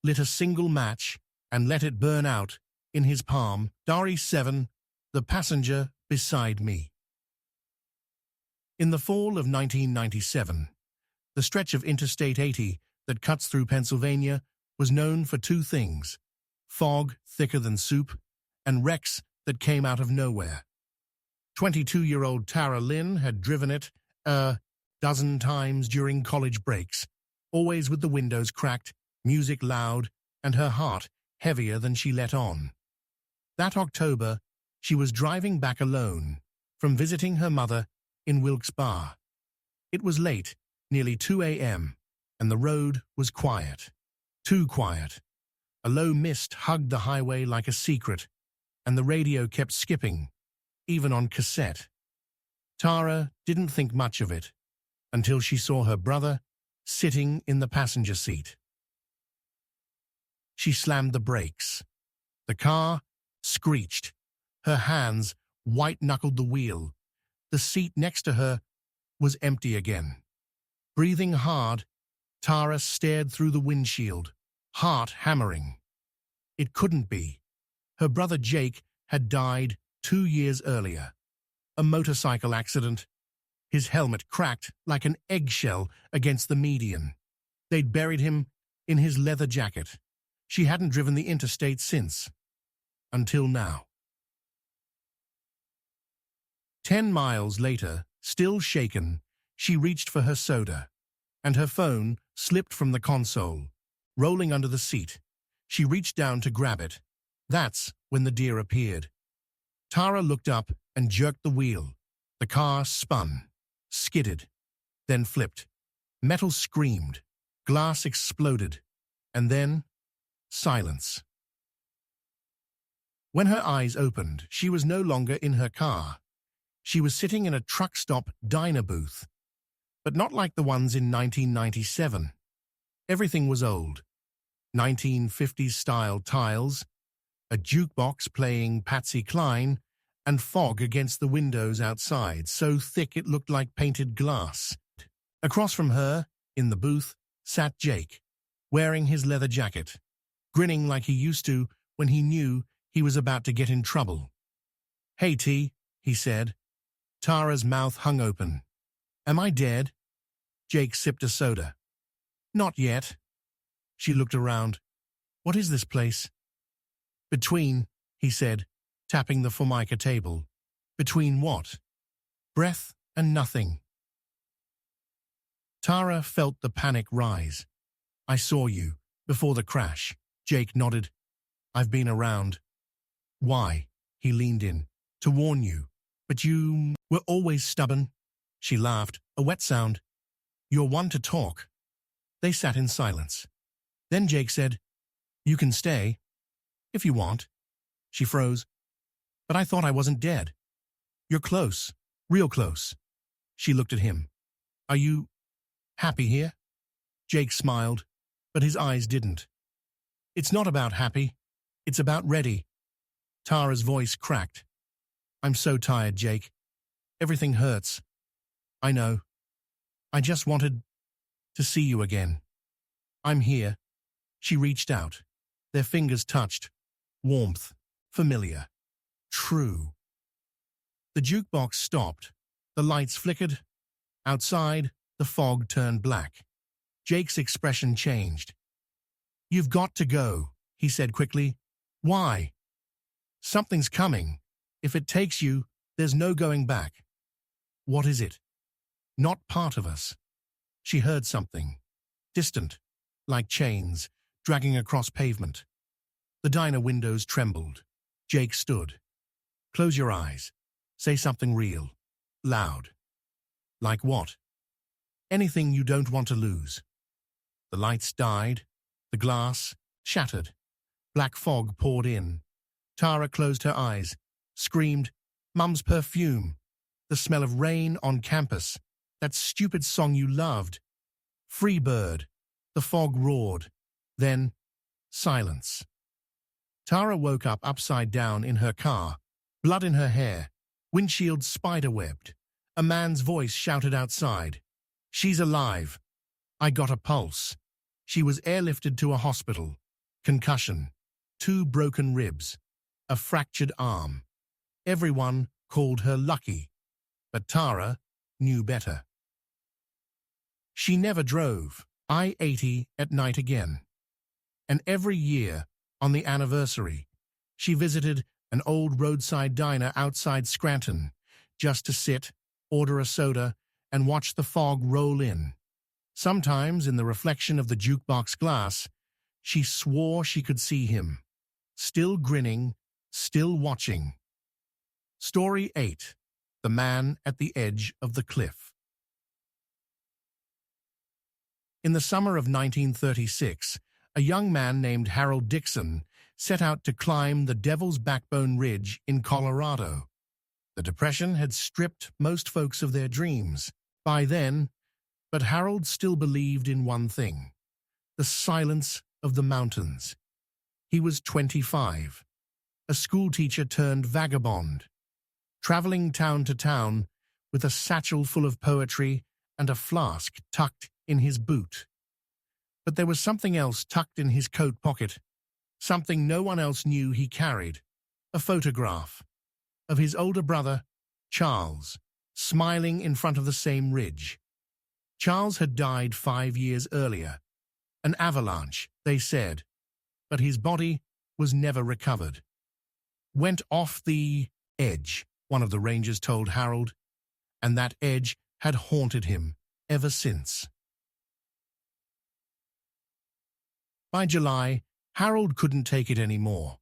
S1: lit a single match, and let it burn out in his palm. Diary 7, the passenger beside me. In the fall of 1997, the stretch of Interstate 80 that cuts through Pennsylvania was known for 2 things: fog thicker than soup and wrecks that came out of nowhere. 22-year-old Tara Lynn had driven it a dozen times during college breaks, always with the windows cracked, music loud, and her heart heavier than she let on. That October, she was driving back alone from visiting her mother in Wilkes-Barre. It was late, nearly 2 a.m., and the road was quiet. Too quiet. A low mist hugged the highway like a secret, and the radio kept skipping, even on cassette. Tara didn't think much of it until she saw her brother sitting in the passenger seat. She slammed the brakes. The car screeched. Her hands white-knuckled the wheel. The seat next to her was empty again. Breathing hard, Tara stared through the windshield, heart hammering. It couldn't be. Her brother Jake had died 2 years earlier. A motorcycle accident. His helmet cracked like an eggshell against the median. They'd buried him in his leather jacket. She hadn't driven the interstate since. Until now. 10 miles later, still shaken, she reached for her soda, and her phone slipped from the console, rolling under the seat. She reached down to grab it. That's when the deer appeared. Tara looked up and jerked the wheel. The car spun, skidded, then flipped. Metal screamed, glass exploded, and then silence. When her eyes opened, she was no longer in her car. She was sitting in a truck stop diner booth, but not like the ones in 1997. Everything was old. 1950s-style tiles, a jukebox playing Patsy Cline, and fog against the windows outside, so thick it looked like painted glass. Across from her, in the booth, sat Jake, wearing his leather jacket, grinning like he used to when he knew he was about to get in trouble. "Hey, T," he said. Tara's mouth hung open. "Am I dead?" Jake sipped a soda. "Not yet." She looked around. "What is this place?" "Between," he said, tapping the Formica table. "Between what?" "Breath and nothing." Tara felt the panic rise. "I saw you, before the crash." Jake nodded. "I've been around." "Why?" He leaned in. "To warn you. But you were always stubborn." She laughed, a wet sound. "You're one to talk." They sat in silence. Then Jake said, "You can stay, if you want." She froze. "But I thought I wasn't dead." "You're close, real close." She looked at him. "Are you happy here?" Jake smiled, but his eyes didn't. "It's not about happy. It's about ready." Tara's voice cracked. "I'm so tired, Jake. Everything hurts." "I know. I just wanted to see you again." "I'm here." She reached out. Their fingers touched. Warmth. Familiar. True. The jukebox stopped. The lights flickered. Outside, the fog turned black. Jake's expression changed. "You've got to go," he said quickly. "Why?" "Something's coming. If it takes you, there's no going back." "What is it?" "Not part of us." She heard something. Distant, like chains, dragging across pavement. The diner windows trembled. Jake stood. "Close your eyes. Say something real. Loud." "Like what?" "Anything you don't want to lose." The lights died. The glass shattered. Black fog poured in. Tara closed her eyes, screamed, "Mum's perfume. The smell of rain on campus. That stupid song you loved. Free bird." The fog roared. Then, silence. Tara woke up upside down in her car, blood in her hair, windshield spiderwebbed. A man's voice shouted outside. "She's alive. I got a pulse." She was airlifted to a hospital. Concussion. 2 broken ribs. A fractured arm. Everyone called her lucky, but Tara knew better. She never drove I-80 at night again. And every year, on the anniversary, she visited an old roadside diner outside Scranton, just to sit, order a soda, and watch the fog roll in. Sometimes, in the reflection of the jukebox glass, she swore she could see him, still grinning, still watching. Story 8. The Man at the Edge of the Cliff. In the summer of 1936, a young man named Harold Dixon set out to climb the Devil's Backbone Ridge in Colorado. The Depression had stripped most folks of their dreams by then, but Harold still believed in one thing: the silence of the mountains. He was 25, a schoolteacher turned vagabond, traveling town to town with a satchel full of poetry and a flask tucked in his boot. But there was something else tucked in his coat pocket, something no one else knew he carried, a photograph of his older brother, Charles, smiling in front of the same ridge. Charles had died 5 years earlier. An avalanche, they said, but his body was never recovered. Went off the edge, one of the rangers told Harold, and that edge had haunted him ever since. By July, Harold couldn't take it anymore.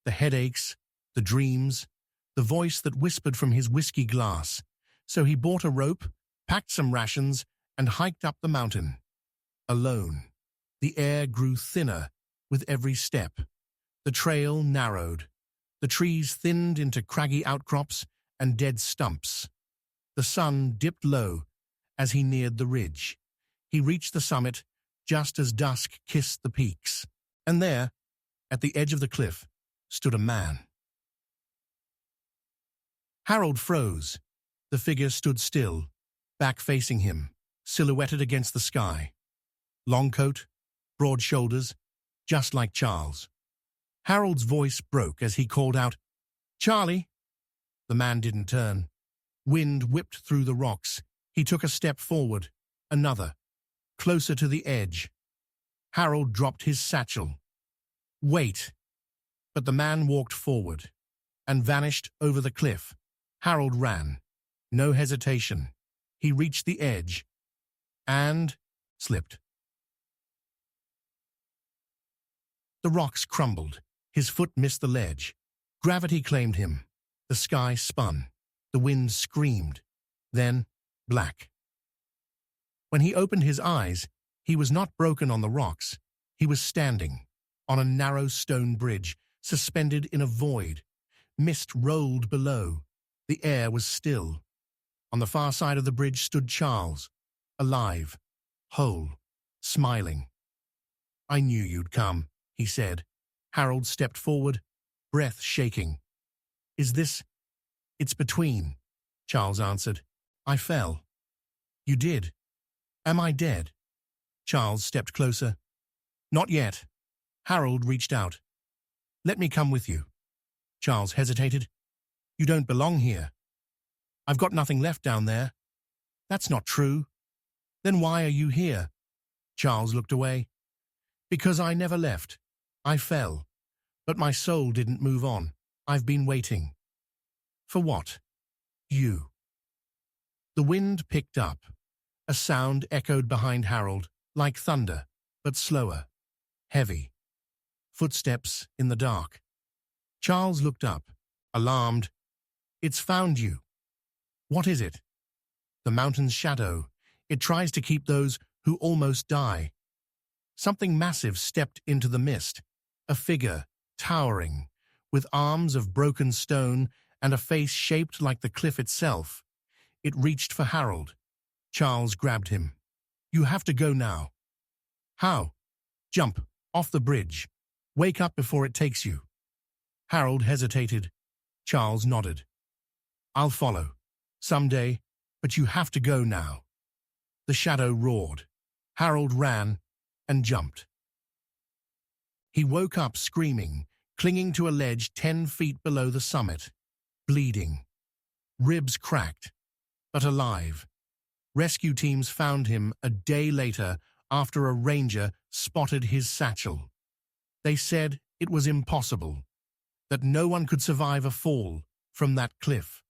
S1: The headaches, the dreams, the voice that whispered from his whiskey glass. So he bought a rope, packed some rations, and hiked up the mountain. Alone. The air grew thinner with every step. The trail narrowed. The trees thinned into craggy outcrops and dead stumps. The sun dipped low as he neared the ridge. He reached the summit just as dusk kissed the peaks. And there, at the edge of the cliff, stood a man. Harold froze. The figure stood still, back facing him, silhouetted against the sky. Long coat, broad shoulders, just like Charles. Harold's voice broke as he called out, "Charlie!" The man didn't turn. Wind whipped through the rocks. He took a step forward, another, closer to the edge. Harold dropped his satchel. "Wait!" But the man walked forward and vanished over the cliff. Harold ran. No hesitation. He reached the edge and slipped. The rocks crumbled. His foot missed the ledge. Gravity claimed him. The sky spun. The wind screamed. Then, black. When he opened his eyes, he was not broken on the rocks. He was standing on a narrow stone bridge, suspended in a void. Mist rolled below. The air was still. On the far side of the bridge stood Charles, alive, whole, smiling. "I knew you'd come," he said. Harold stepped forward, breath shaking. "It's between," Charles answered. "I fell." "You did? Am I dead?" Charles stepped closer. "Not yet." Harold reached out. "Let me come with you." Charles hesitated. "You don't belong here." "I've got nothing left down there." "That's not true." "Then why are you here?" Charles looked away. "Because I never left. I fell. But my soul didn't move on. I've been waiting." "For what?" "You." The wind picked up. A sound echoed behind Harold, like thunder, but slower, heavy. Footsteps in the dark. Charles looked up, alarmed. "It's found you." "What is it?" "The mountain's shadow. It tries to keep those who almost die." Something massive stepped into the mist, a figure, towering, with arms of broken stone and a face shaped like the cliff itself. It reached for Harold. Charles grabbed him. "You have to go now." "How?" "Jump, off the bridge. Wake up before it takes you." Harold hesitated. Charles nodded. "I'll follow. Someday, but you have to go now." The shadow roared. Harold ran and jumped. He woke up screaming, clinging to a ledge 10 feet below the summit, bleeding. Ribs cracked, but alive. Rescue teams found him a day later after a ranger spotted his satchel. They said it was impossible, that no one could survive a fall from that cliff.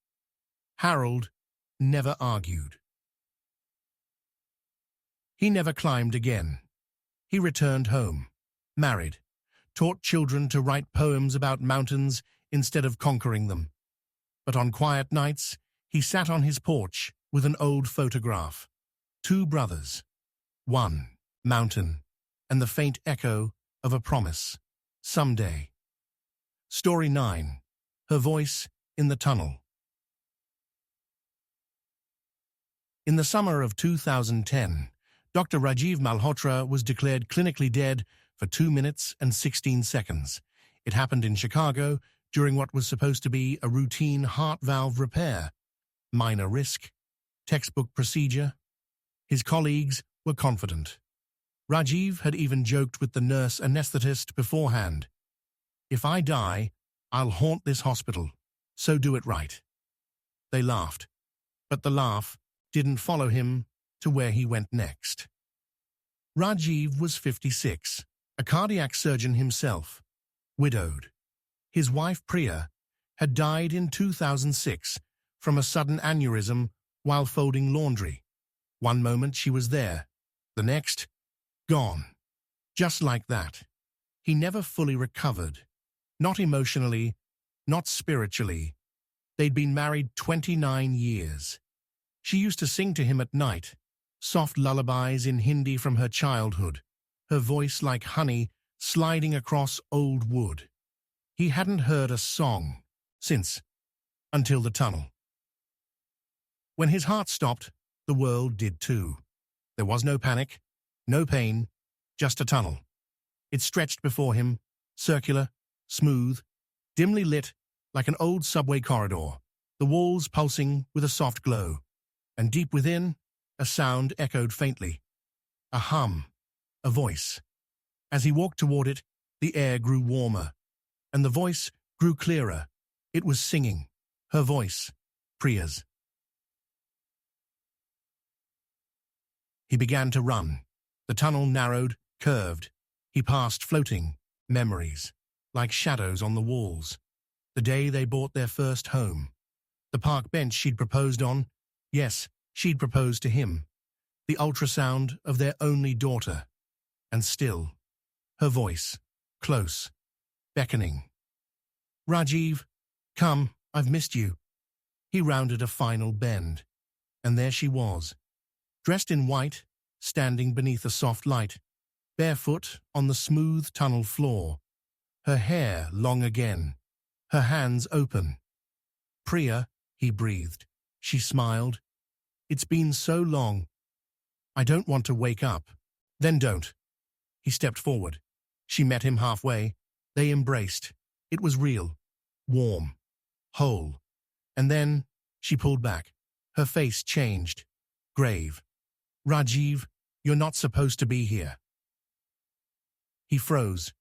S1: Harold never argued. He never climbed again. He returned home, married, taught children to write poems about mountains instead of conquering them. But on quiet nights, he sat on his porch with an old photograph. 2 brothers, 1 mountain, and the faint echo of a promise. Someday. Story 9. Her voice in the tunnel. In the summer of 2010, Dr. Rajiv Malhotra was declared clinically dead for 2 minutes and 16 seconds. It happened in Chicago during what was supposed to be a routine heart valve repair. Minor risk, textbook procedure. His colleagues were confident. Rajiv had even joked with the nurse anesthetist beforehand. "If I die, I'll haunt this hospital, so do it right." They laughed, but the laugh didn't follow him to where he went next. Rajiv was 56, a cardiac surgeon himself, widowed. His wife Priya had died in 2006 from a sudden aneurysm while folding laundry. One moment she was there, the next, gone. Just like that. He never fully recovered. Not emotionally, not spiritually. They'd been married 29 years. She used to sing to him at night, soft lullabies in Hindi from her childhood, her voice like honey sliding across old wood. He hadn't heard a song until the tunnel. When his heart stopped, the world did too. There was no panic, no pain, just a tunnel. It stretched before him, circular, smooth, dimly lit like an old subway corridor, the walls pulsing with a soft glow, and deep within, a sound echoed faintly. A hum, a voice. As he walked toward it, the air grew warmer, and the voice grew clearer. It was singing, her voice, Priya's. He began to run. The tunnel narrowed, curved. He passed floating memories, like shadows on the walls. The day they bought their first home. The park bench she'd proposed on. Yes, she'd proposed to him. The ultrasound of their only daughter. And still, her voice, close, beckoning. "Rajiv, come, I've missed you." He rounded a final bend, and there she was, dressed in white, standing beneath a soft light, barefoot on the smooth tunnel floor, her hair long again, her hands open. "Priya," he breathed. She smiled. "It's been so long. I don't want to wake up." "Then don't." He stepped forward. She met him halfway. They embraced. It was real, warm, whole. And then she pulled back. Her face changed, grave. "Rajiv, you're not supposed to be here." He froze.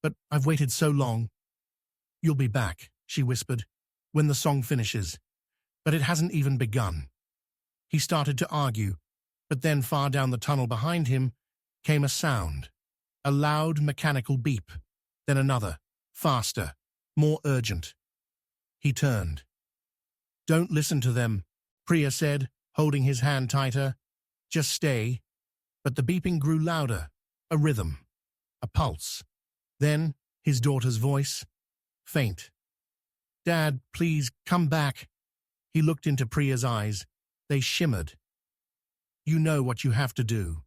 S1: "But I've waited so long." "You'll be back," she whispered, "when the song finishes. But it hasn't even begun." He started to argue, but then far down the tunnel behind him came a sound, a loud mechanical beep, then another, faster, more urgent. He turned. "Don't listen to them," Priya said, holding his hand tighter. "Just stay." But the beeping grew louder, a rhythm, a pulse. Then his daughter's voice, faint. "Dad, please, come back." He looked into Priya's eyes. They shimmered. "You know what you have to do.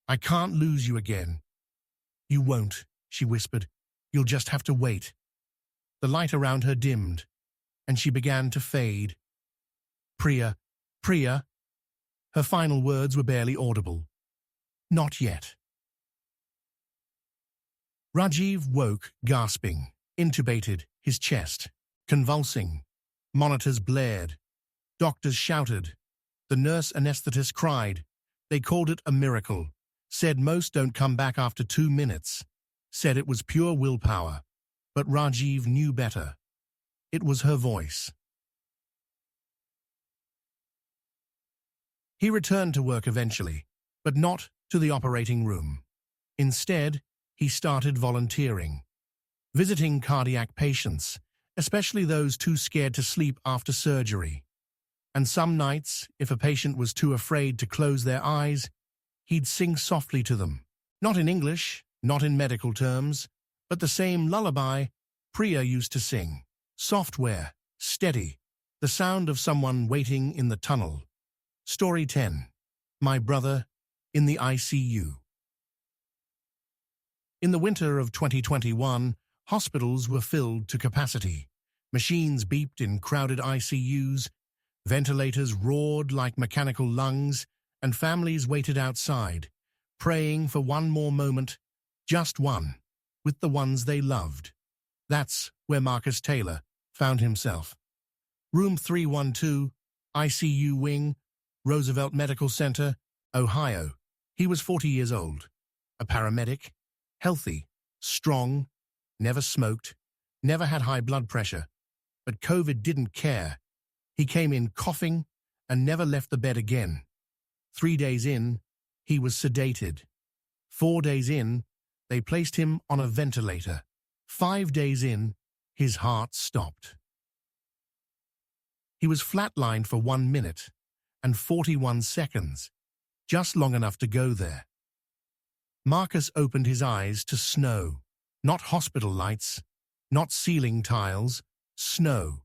S1: I can't lose you again." "You won't," she whispered. "You'll just have to wait." The light around her dimmed, and she began to fade. "Priya, Priya." Her final words were barely audible. "Not yet." Rajiv woke, gasping, intubated, his chest, convulsing. Monitors blared. Doctors shouted. The nurse anesthetist cried. They called it a miracle. Said most don't come back after 2 minutes. Said it was pure willpower. But Rajiv knew better. It was her voice. He returned to work eventually, but not to the operating room. Instead, he started volunteering, visiting cardiac patients, especially those too scared to sleep after surgery. And some nights, if a patient was too afraid to close their eyes, he'd sing softly to them. Not in English, not in medical terms, but the same lullaby Priya used to sing. Software, steady, the sound of someone waiting in the tunnel. Story 10. My brother in the ICU. In the winter of 2021, hospitals were filled to capacity. Machines beeped in crowded ICUs, ventilators roared like mechanical lungs, and families waited outside, praying for one more moment, just one, with the ones they loved. That's where Marcus Taylor found himself. Room 312, ICU wing, Roosevelt Medical Center, Ohio. He was 40 years old, a paramedic, healthy, strong, never smoked, never had high blood pressure. But COVID didn't care. He came in coughing and never left the bed again. 3 days in, he was sedated. 4 days in, they placed him on a ventilator. 5 days in, his heart stopped. He was flatlined for 1 minute and 41 seconds, just long enough to go there. Marcus opened his eyes to snow, not hospital lights, not ceiling tiles, snow,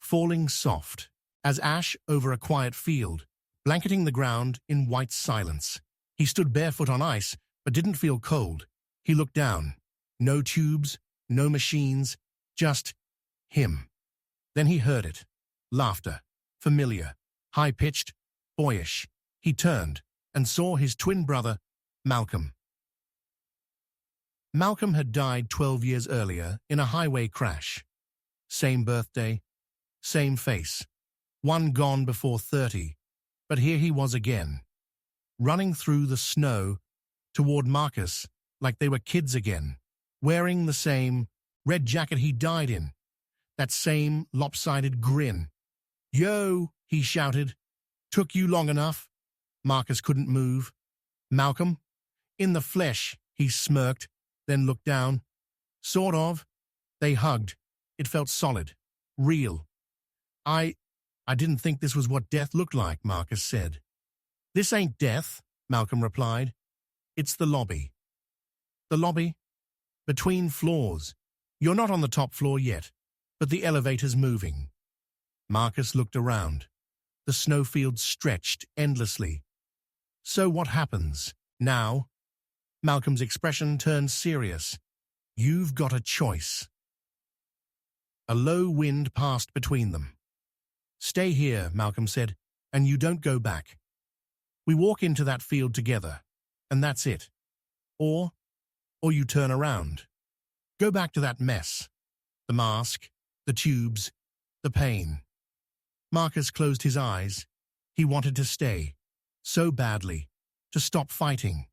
S1: falling soft, as ash over a quiet field, blanketing the ground in white silence. He stood barefoot on ice, but didn't feel cold. He looked down. No tubes, no machines, just him. Then he heard it. Laughter, familiar, high-pitched, boyish. He turned and saw his twin brother, Malcolm. Malcolm had died 12 years earlier in a highway crash. Same birthday, same face. One gone before 30, but here he was again, running through the snow toward Marcus like they were kids again, wearing the same red jacket he died in, that same lopsided grin. "Yo," he shouted. "Took you long enough?" Marcus couldn't move. "Malcolm?" "In the flesh," he smirked, then looked down. "Sort of." They hugged. It felt solid, real. I didn't think this was what death looked like," Marcus said. "This ain't death," Malcolm replied. "It's the lobby." "The lobby?" "Between floors. You're not on the top floor yet, but the elevator's moving." Marcus looked around. The snowfield stretched endlessly. "So what happens now?" Malcolm's expression turned serious. "You've got a choice." A low wind passed between them. "Stay here," Malcolm said, "and you don't go back. We walk into that field together, and that's it. Or you turn around. Go back to that mess. The mask, the tubes, the pain." Marcus closed his eyes. He wanted to stay, so badly, to stop fighting.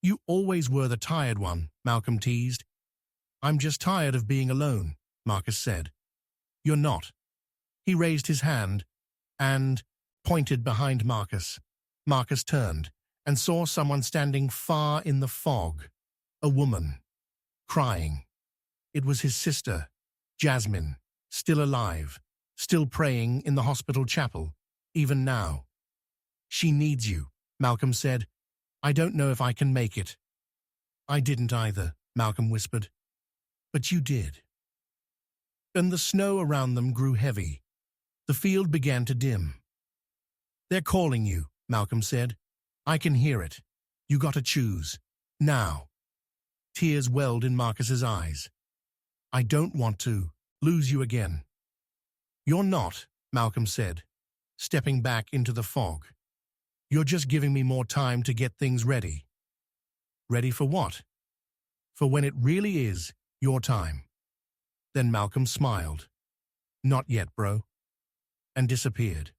S1: "You always were the tired one," Malcolm teased. "I'm just tired of being alone," Marcus said. "You're not." He raised his hand and pointed behind Marcus. Marcus turned and saw someone standing far in the fog. A woman, crying. It was his sister, Jasmine, still alive, still praying in the hospital chapel, even now. "She needs you," Malcolm said. "I don't know if I can make it." "I didn't either," Malcolm whispered. "But you did." And the snow around them grew heavy. The field began to dim. "They're calling you," Malcolm said. "I can hear it. You got to choose. Now." Tears welled in Marcus's eyes. "I don't want to lose you again." "You're not," Malcolm said, stepping back into the fog. "You're just giving me more time to get things ready." "Ready for what?" "For when it really is your time." Then Malcolm smiled. "Not yet, bro," and disappeared.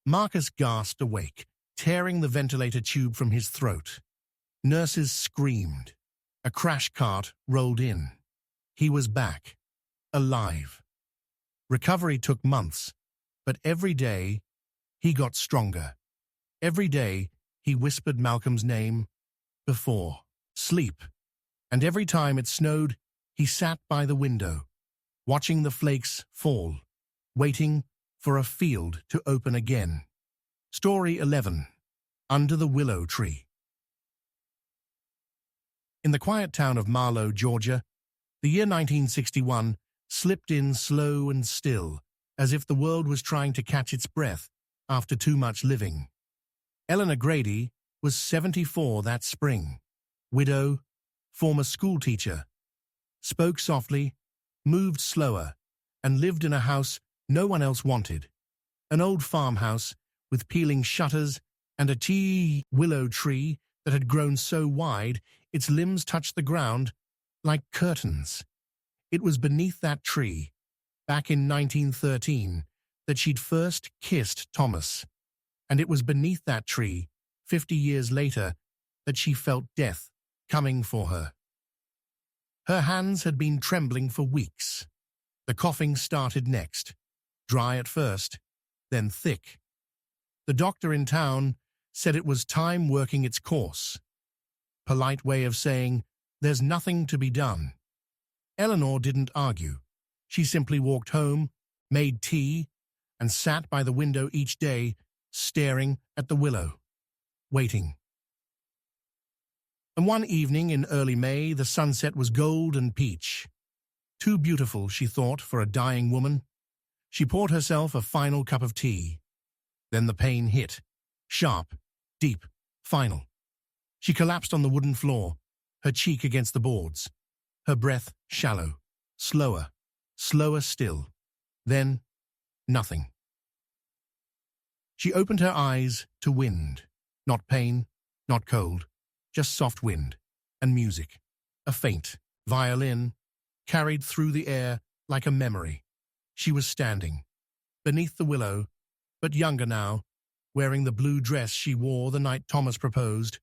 S1: Marcus gasped awake, tearing the ventilator tube from his throat. Nurses screamed. A crash cart rolled in. He was back, alive. Recovery took months, but every day he got stronger. Every day he whispered Malcolm's name before sleep, and every time it snowed, he sat by the window, watching the flakes fall, waiting for a field to open again. Story 11. Under the Willow Tree. In the quiet town of Marlow, Georgia, the year 1961 slipped in slow and still, as if the world was trying to catch its breath after too much living. Eleanor Grady was 74 that spring, widow, former schoolteacher, spoke softly, moved slower, and lived in a house no one else wanted. An old farmhouse with peeling shutters and a willow tree that had grown so wide its limbs touched the ground like curtains. It was beneath that tree, back in 1913, that she'd first kissed Thomas, and it was beneath that tree, 50 years later, that she felt death coming for her. Her hands had been trembling for weeks. The coughing started next, dry at first, then thick. The doctor in town said it was time working its course. Polite way of saying, there's nothing to be done. Eleanor didn't argue. She simply walked home, made tea, and sat by the window each day, staring at the willow, waiting. And one evening in early May, the sunset was gold and peach. Too beautiful, she thought, for a dying woman. She poured herself a final cup of tea. Then the pain hit. Sharp, deep, final. She collapsed on the wooden floor, her cheek against the boards. Her breath shallow, slower, slower still. Then, nothing. She opened her eyes to wind. Not pain, not cold, just soft wind and music. A faint violin carried through the air like a memory. She was standing beneath the willow, but younger now, wearing the blue dress she wore the night Thomas proposed.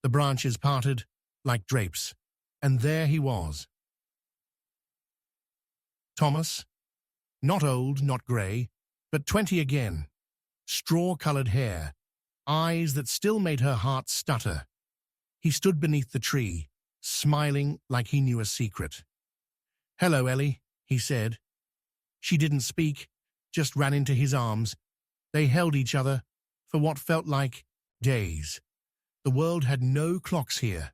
S1: The branches parted like drapes, and there he was. Thomas, not old, not grey, but 20 again, straw-coloured hair, eyes that still made her heart stutter. He stood beneath the tree, smiling like he knew a secret. "Hello, Ellie," he said. She didn't speak, just ran into his arms. They held each other for what felt like days. The world had no clocks here.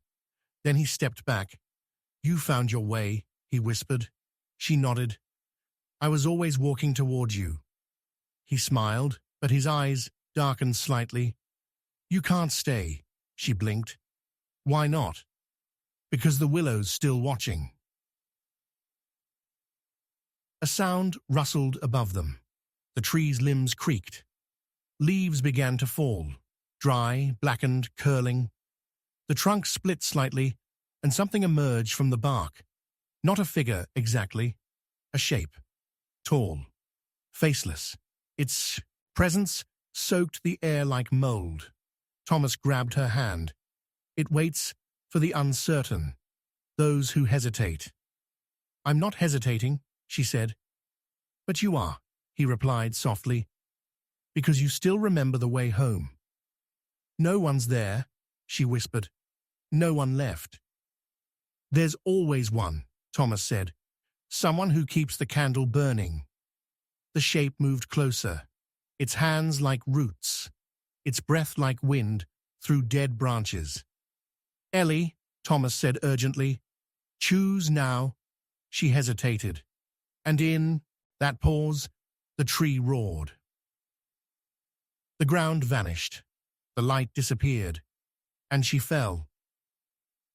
S1: Then he stepped back. "You found your way," he whispered. She nodded. "I was always walking toward you." He smiled, but his eyes darkened slightly. "You can't stay," she blinked. "Why not?" "Because the willow's still watching." A sound rustled above them. The tree's limbs creaked. Leaves began to fall, dry, blackened, curling. The trunk split slightly, and something emerged from the bark. Not a figure exactly, a shape. Tall, faceless. Its presence soaked the air like mold. Thomas grabbed her hand. "It waits for the uncertain, those who hesitate." "I'm not hesitating," she said. "But you are," he replied softly, "because you still remember the way home." "No one's there," she whispered. "No one left." "There's always one," Thomas said. "Someone who keeps the candle burning." The shape moved closer, its hands like roots, its breath like wind through dead branches. "Ellie," Thomas said urgently, "choose now." She hesitated, and in that pause, the tree roared. The ground vanished, the light disappeared, and she fell.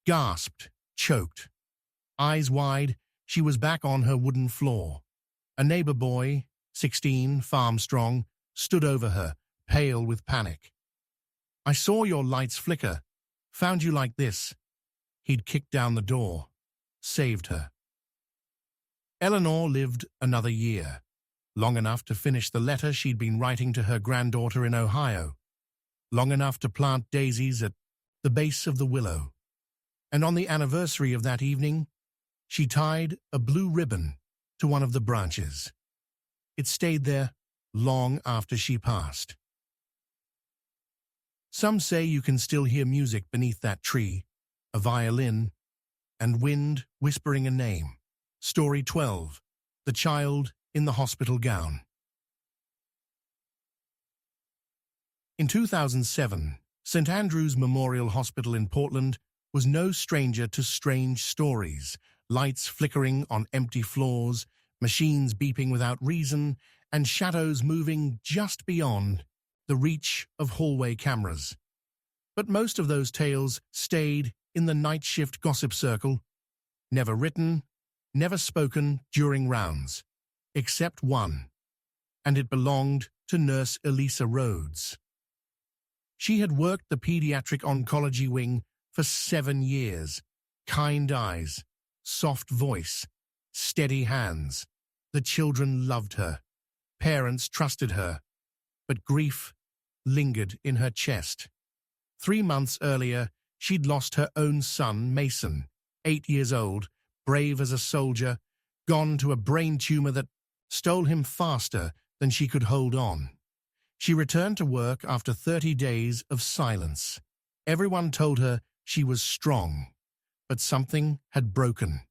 S1: Gasped, choked. Eyes wide, she was back on her wooden floor. A neighbor boy, 16, farm strong, stood over her, pale with panic. "I saw your lights flicker. Found you like this." He'd kicked down the door. Saved her. Eleanor lived another year, long enough to finish the letter she'd been writing to her granddaughter in Ohio, long enough to plant daisies at the base of the willow. And on the anniversary of that evening, she tied a blue ribbon to one of the branches. It stayed there long after she passed. Some say you can still hear music beneath that tree, a violin, and wind whispering a name. Story 12, The Child in the Hospital Gown. In 2007, St. Andrew's Memorial Hospital in Portland was no stranger to strange stories, lights flickering on empty floors, machines beeping without reason, and shadows moving just beyond the reach of hallway cameras. But most of those tales stayed in the night shift gossip circle, never written, never spoken during rounds, except one, and it belonged to Nurse Elisa Rhodes. She had worked the pediatric oncology wing for 7 years. Kind eyes, soft voice, steady hands. The children loved her. parents trusted her, but grief lingered in her chest. 3 months earlier, she'd lost her own son, Mason, 8 years old, brave as a soldier, gone to a brain tumor that stole him faster than she could hold on. She returned to work after 30 days of silence. Everyone told her she was strong, but something had broken.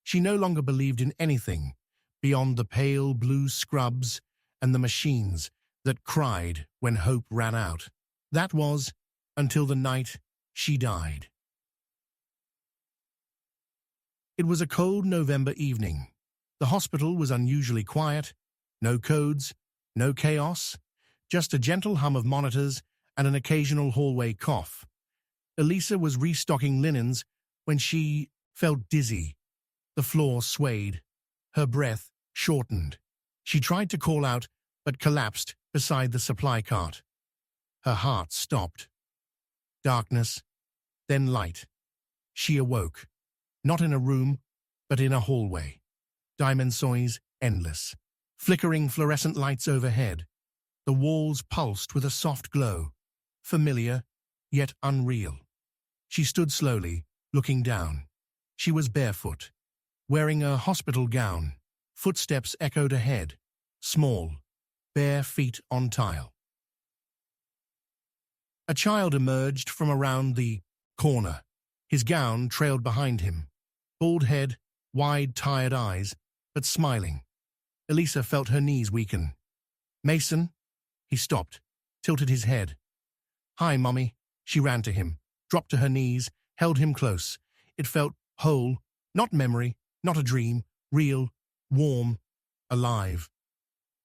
S1: She no longer believed in anything beyond the pale blue scrubs and the machines that cried when hope ran out. That was until the night she died. It was a cold November evening. The hospital was unusually quiet. No codes, no chaos, just a gentle hum of monitors and an occasional hallway cough. Elisa was restocking linens when she felt dizzy. The floor swayed. Her breath shortened. She tried to call out, but collapsed beside the supply cart. Her heart stopped. Darkness, then light. She awoke, not in a room, but in a hallway. Dimensions endless. Flickering fluorescent lights overhead. The walls pulsed with a soft glow, familiar, yet unreal. She stood slowly, looking down. She was barefoot, wearing a hospital gown. Footsteps echoed ahead, small, bare feet on tile. A child emerged from around the corner. His gown trailed behind him. Bald head, wide, tired eyes, but smiling. Elisa felt her knees weaken. "Mason?" He stopped, tilted his head. "Hi, Mommy." She ran to him, dropped to her knees, held him close. It felt whole, not memory, not a dream, real, warm, alive.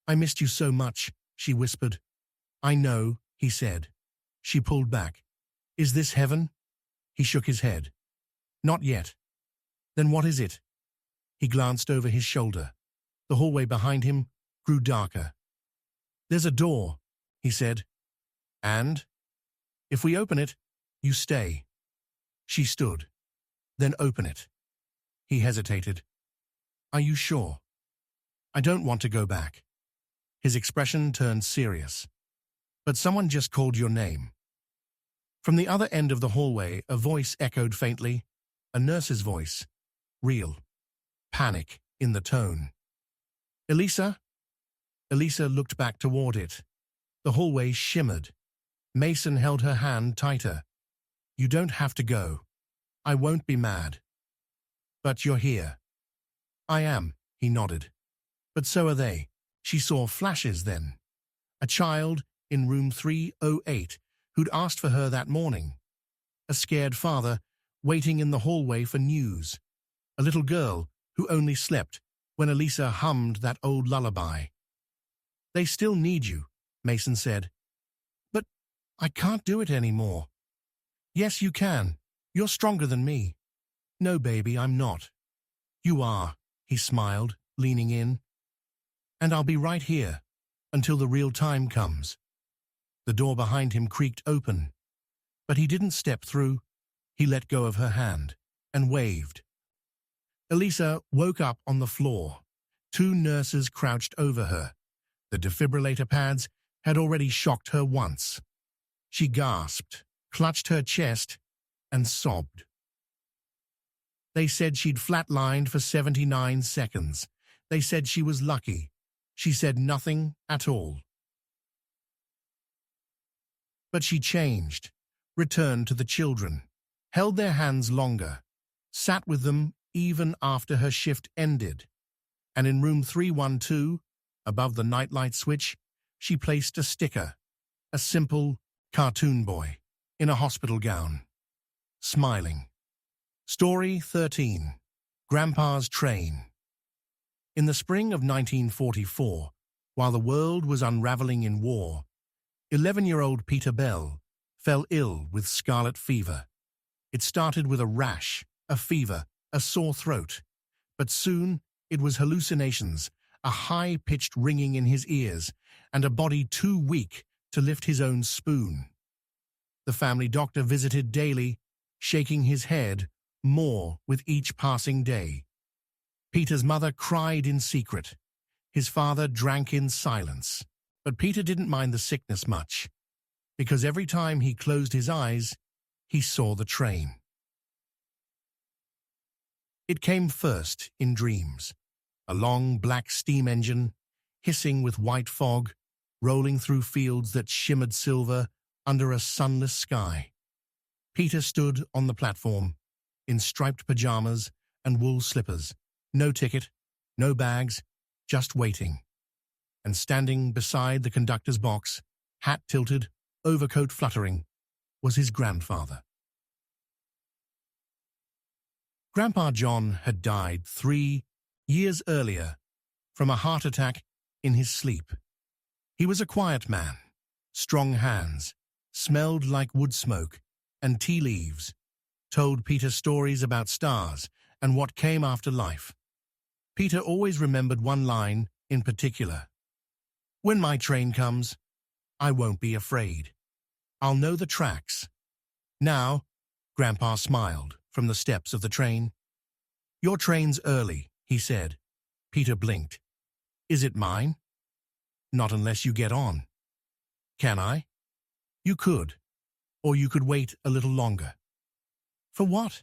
S1: "I missed you so much," she whispered. "I know," he said. She pulled back. "Is this heaven?" He shook his head. "Not yet." "Then what is it?" He glanced over his shoulder. The hallway behind him grew darker. "There's a door," he said. "And? If we open it, you stay." She stood. "Then open it." He hesitated. "Are you sure?" "I don't want to go back." His expression turned serious. "But someone just called your name." From the other end of the hallway, a voice echoed faintly, a nurse's voice, real, panic in the tone. "Elisa?" Elisa looked back toward it. The hallway shimmered. Mason held her hand tighter. "You don't have to go. I won't be mad." "But you're here." "I am," he nodded. "But so are they." She saw flashes then. A child in room 308 who'd asked for her that morning. A scared father waiting in the hallway for news. A little girl who only slept when Elisa hummed that old lullaby. "They still need you," Mason said. "But I can't do it anymore." "Yes, you can. You're stronger than me." "No, baby, I'm not." "You are," he smiled, leaning in. "And I'll be right here until the real time comes." The door behind him creaked open, but he didn't step through. He let go of her hand and waved. Elisa woke up on the floor. 2 nurses crouched over her. The defibrillator pads had already shocked her once. She gasped, clutched her chest, and sobbed. They said she'd flatlined for 79 seconds. They said she was lucky. She said nothing at all. But she changed, returned to the children, held their hands longer, sat with them even after her shift ended. And in room 312, above the nightlight switch, she placed a sticker, a simple cartoon boy in a hospital gown, smiling. Story 13. Grandpa's Train. In the spring of 1944, while the world was unraveling in war, 11-year-old Peter Bell fell ill with scarlet fever. It started with a rash, a fever, a sore throat, but soon it was hallucinations, a high-pitched ringing in his ears, and a body too weak to lift his own spoon. The family doctor visited daily, shaking his head more with each passing day. Peter's mother cried in secret. His father drank in silence, but Peter didn't mind the sickness much, because every time he closed his eyes, he saw the train. It came first in dreams, a long black steam engine, hissing with white fog, rolling through fields that shimmered silver under a sunless sky. Peter stood on the platform, in striped pajamas and wool slippers, no ticket, no bags, just waiting. And standing beside the conductor's box, hat tilted, overcoat fluttering, was his grandfather. Grandpa John had died 3 years earlier from a heart attack in his sleep. He was a quiet man, strong hands, smelled like wood smoke and tea leaves, told Peter stories about stars and what came after life. Peter always remembered one line in particular. "When my train comes, I won't be afraid. I'll know the tracks." "Now," Grandpa smiled from the steps of the train. "Your train's early," he said. Peter blinked. "Is it mine?" "Not unless you get on." "Can I?" "You could. Or you could wait a little longer." "For what?"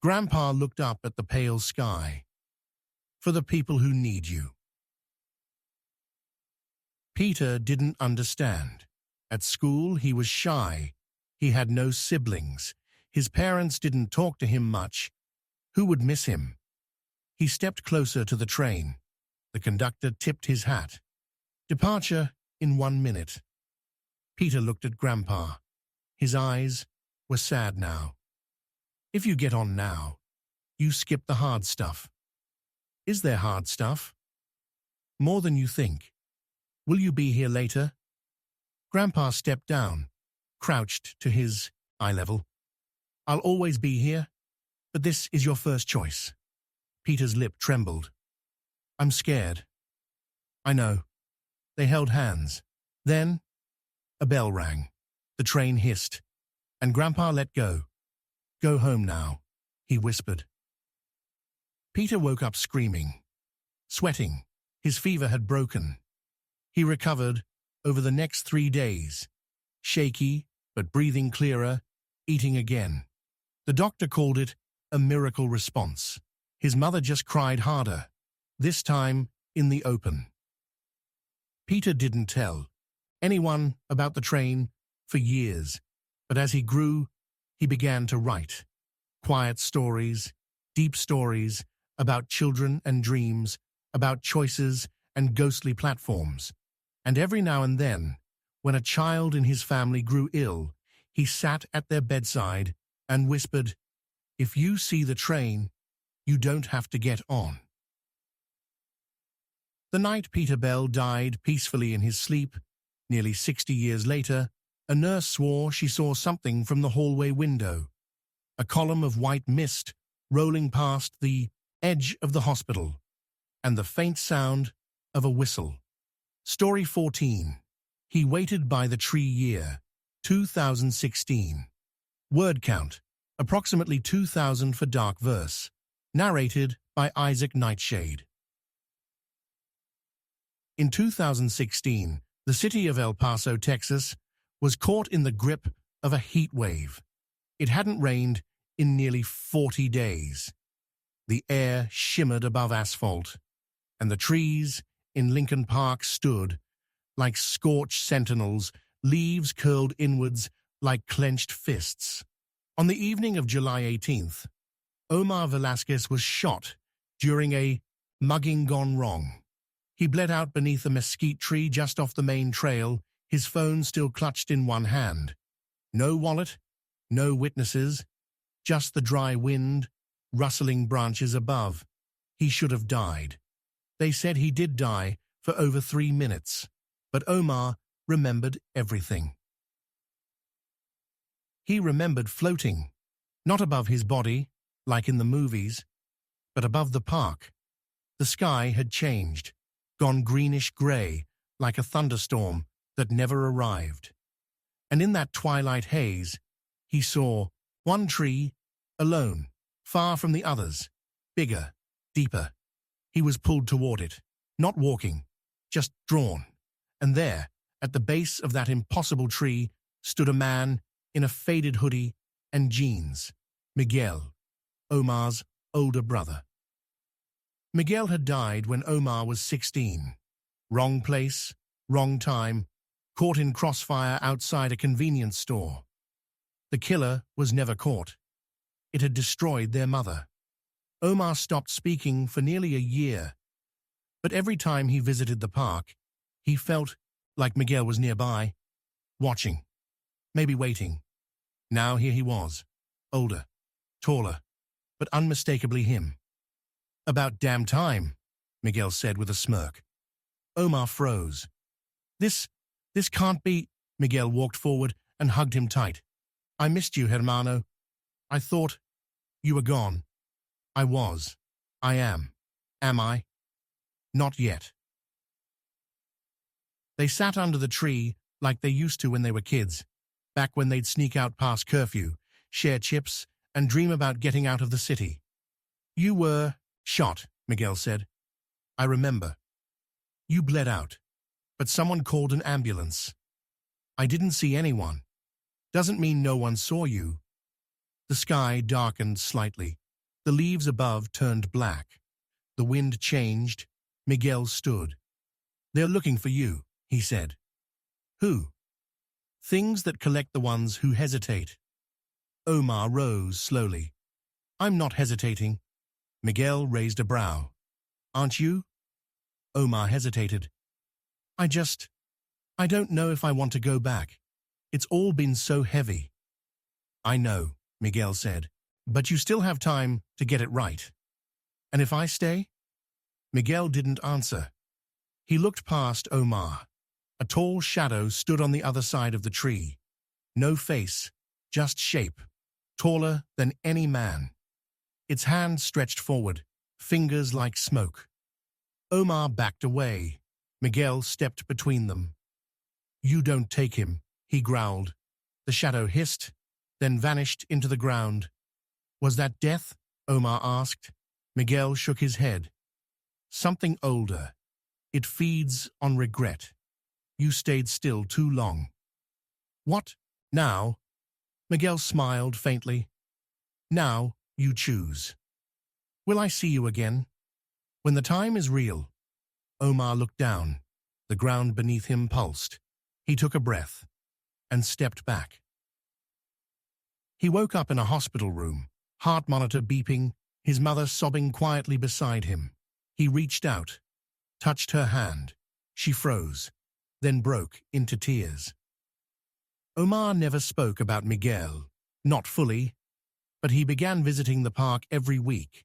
S1: Grandpa looked up at the pale sky. "For the people who need you." Peter didn't understand. At school, he was shy. He had no siblings. His parents didn't talk to him much. Who would miss him? He stepped closer to the train. The conductor tipped his hat. "Departure in 1 minute." Peter looked at Grandpa. His eyes were sad now. "If you get on now, you skip the hard stuff." "Is there hard stuff?" "More than you think." "Will you be here later?" Grandpa stepped down, crouched to his eye level. "I'll always be here, but this is your first choice." Peter's lip trembled. "I'm scared." "I know." They held hands. Then a bell rang. The train hissed, and Grandpa let go. "Go home now," he whispered. Peter woke up screaming, sweating. His fever had broken. He recovered over the next 3 days, shaky but breathing clearer, eating again. The doctor called it a miracle response. His mother just cried harder, this time in the open. Peter didn't tell anyone about the train for years, but as he grew, he began to write. Quiet stories, deep stories about children and dreams, about choices and ghostly platforms. And every now and then, when a child in his family grew ill, he sat at their bedside and whispered, "If you see the train, you don't have to get on." The night Peter Bell died peacefully in his sleep, nearly 60 years later, a nurse swore she saw something from the hallway window, a column of white mist rolling past the edge of the hospital, and the faint sound of a whistle. Story 14. He Waited by the Tree Year, 2016. Word count, approximately 2,000 for dark verse. Narrated by Nightshade. In 2016, the city of El Paso, Texas, was caught in the grip of a heat wave. It hadn't rained in nearly 40 days. The air shimmered above asphalt, and the trees in Lincoln Park stood like scorched sentinels, leaves curled inwards like clenched fists. On the evening of July 18th, Omar Velasquez was shot during a mugging gone wrong. He bled out beneath a mesquite tree just off the main trail, his phone still clutched in one hand. No wallet, no witnesses, just the dry wind, rustling branches above. He should have died. They said he did die for over 3 minutes, but Omar remembered everything. He remembered floating, not above his body, like in the movies, but above the park. The sky had changed, gone greenish-gray, like a thunderstorm that never arrived. And in that twilight haze, he saw one tree, alone, far from the others, bigger, deeper. He was pulled toward it, not walking, just drawn. And there, at the base of that impossible tree, stood a man in a faded hoodie and jeans. Miguel, Omar's older brother. Miguel had died when Omar was 16. Wrong place, wrong time, caught in crossfire outside a convenience store. The killer was never caught. It had destroyed their mother. Omar stopped speaking for nearly a year, but every time he visited the park, he felt like Miguel was nearby, watching, maybe waiting. Now here he was, older, taller, but unmistakably him. "About damn time," Miguel said with a smirk. Omar froze. This can't be." Miguel walked forward and hugged him tight. "I missed you, hermano. I thought you were gone." "I was. I am. Am I?" "Not yet." They sat under the tree like they used to when they were kids, back when they'd sneak out past curfew, share chips, and dream about getting out of the city. "You were shot," Miguel said. "I remember. You bled out, but someone called an ambulance. I didn't see anyone. Doesn't mean no one saw you." The sky darkened slightly. The leaves above turned black. The wind changed. Miguel stood. "They're looking for you," he said. "Who?" "Things that collect the ones who hesitate." Omar rose slowly. "I'm not hesitating." Miguel raised a brow. "Aren't you?" Omar hesitated. I don't know if I want to go back. It's all been so heavy." "I know," Miguel said, "but you still have time to get it right." "And if I stay?" Miguel didn't answer. He looked past Omar. A tall shadow stood on the other side of the tree. No face, just shape, taller than any man. Its hand stretched forward, fingers like smoke. Omar backed away. Miguel stepped between them. "You don't take him," he growled. The shadow hissed, then vanished into the ground. "Was that death?" Omar asked. Miguel shook his head. "Something older. It feeds on regret. You stayed still too long." "What? Now?" Miguel smiled faintly. "Now you choose. Will I see you again? When the time is real." Omar looked down. The ground beneath him pulsed. He took a breath and stepped back. He woke up in a hospital room, heart monitor beeping, his mother sobbing quietly beside him. He reached out, touched her hand. She froze, then broke into tears. Omar never spoke about Miguel, not fully, but he began visiting the park every week.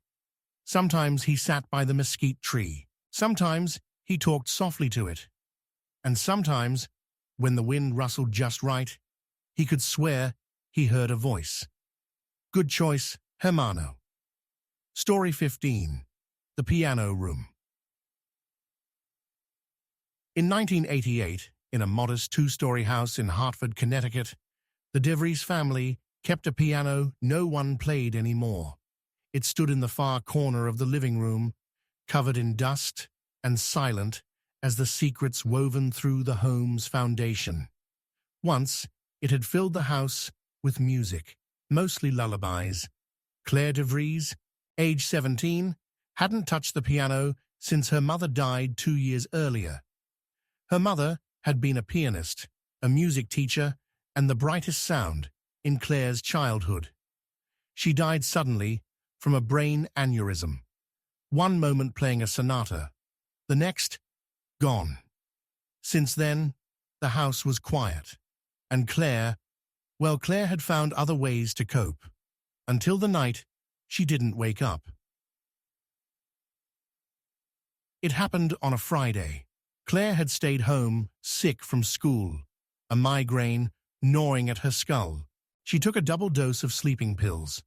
S1: Sometimes he sat by the mesquite tree. Sometimes he talked softly to it. And sometimes, when the wind rustled just right, he could swear he heard a voice. Good choice, hermano. Story 15. The Piano Room. In 1988, in a modest two-story house in Hartford, Connecticut, the DeVries family kept a piano no one played anymore. It stood in the far corner of the living room, covered in dust and silent as the secrets woven through the home's foundation. Once, it had filled the house with music, mostly lullabies. Claire DeVries, age 17, hadn't touched the piano since her mother died 2 years earlier. Her mother had been a pianist, a music teacher, and the brightest sound in Claire's childhood. She died suddenly from a brain aneurysm. One moment playing a sonata, the next, gone. Since then, the house was quiet, and Claire had found other ways to cope, until the night she didn't wake up. It happened on a Friday. Claire had stayed home, sick from school, a migraine gnawing at her skull. She took a double dose of sleeping pills.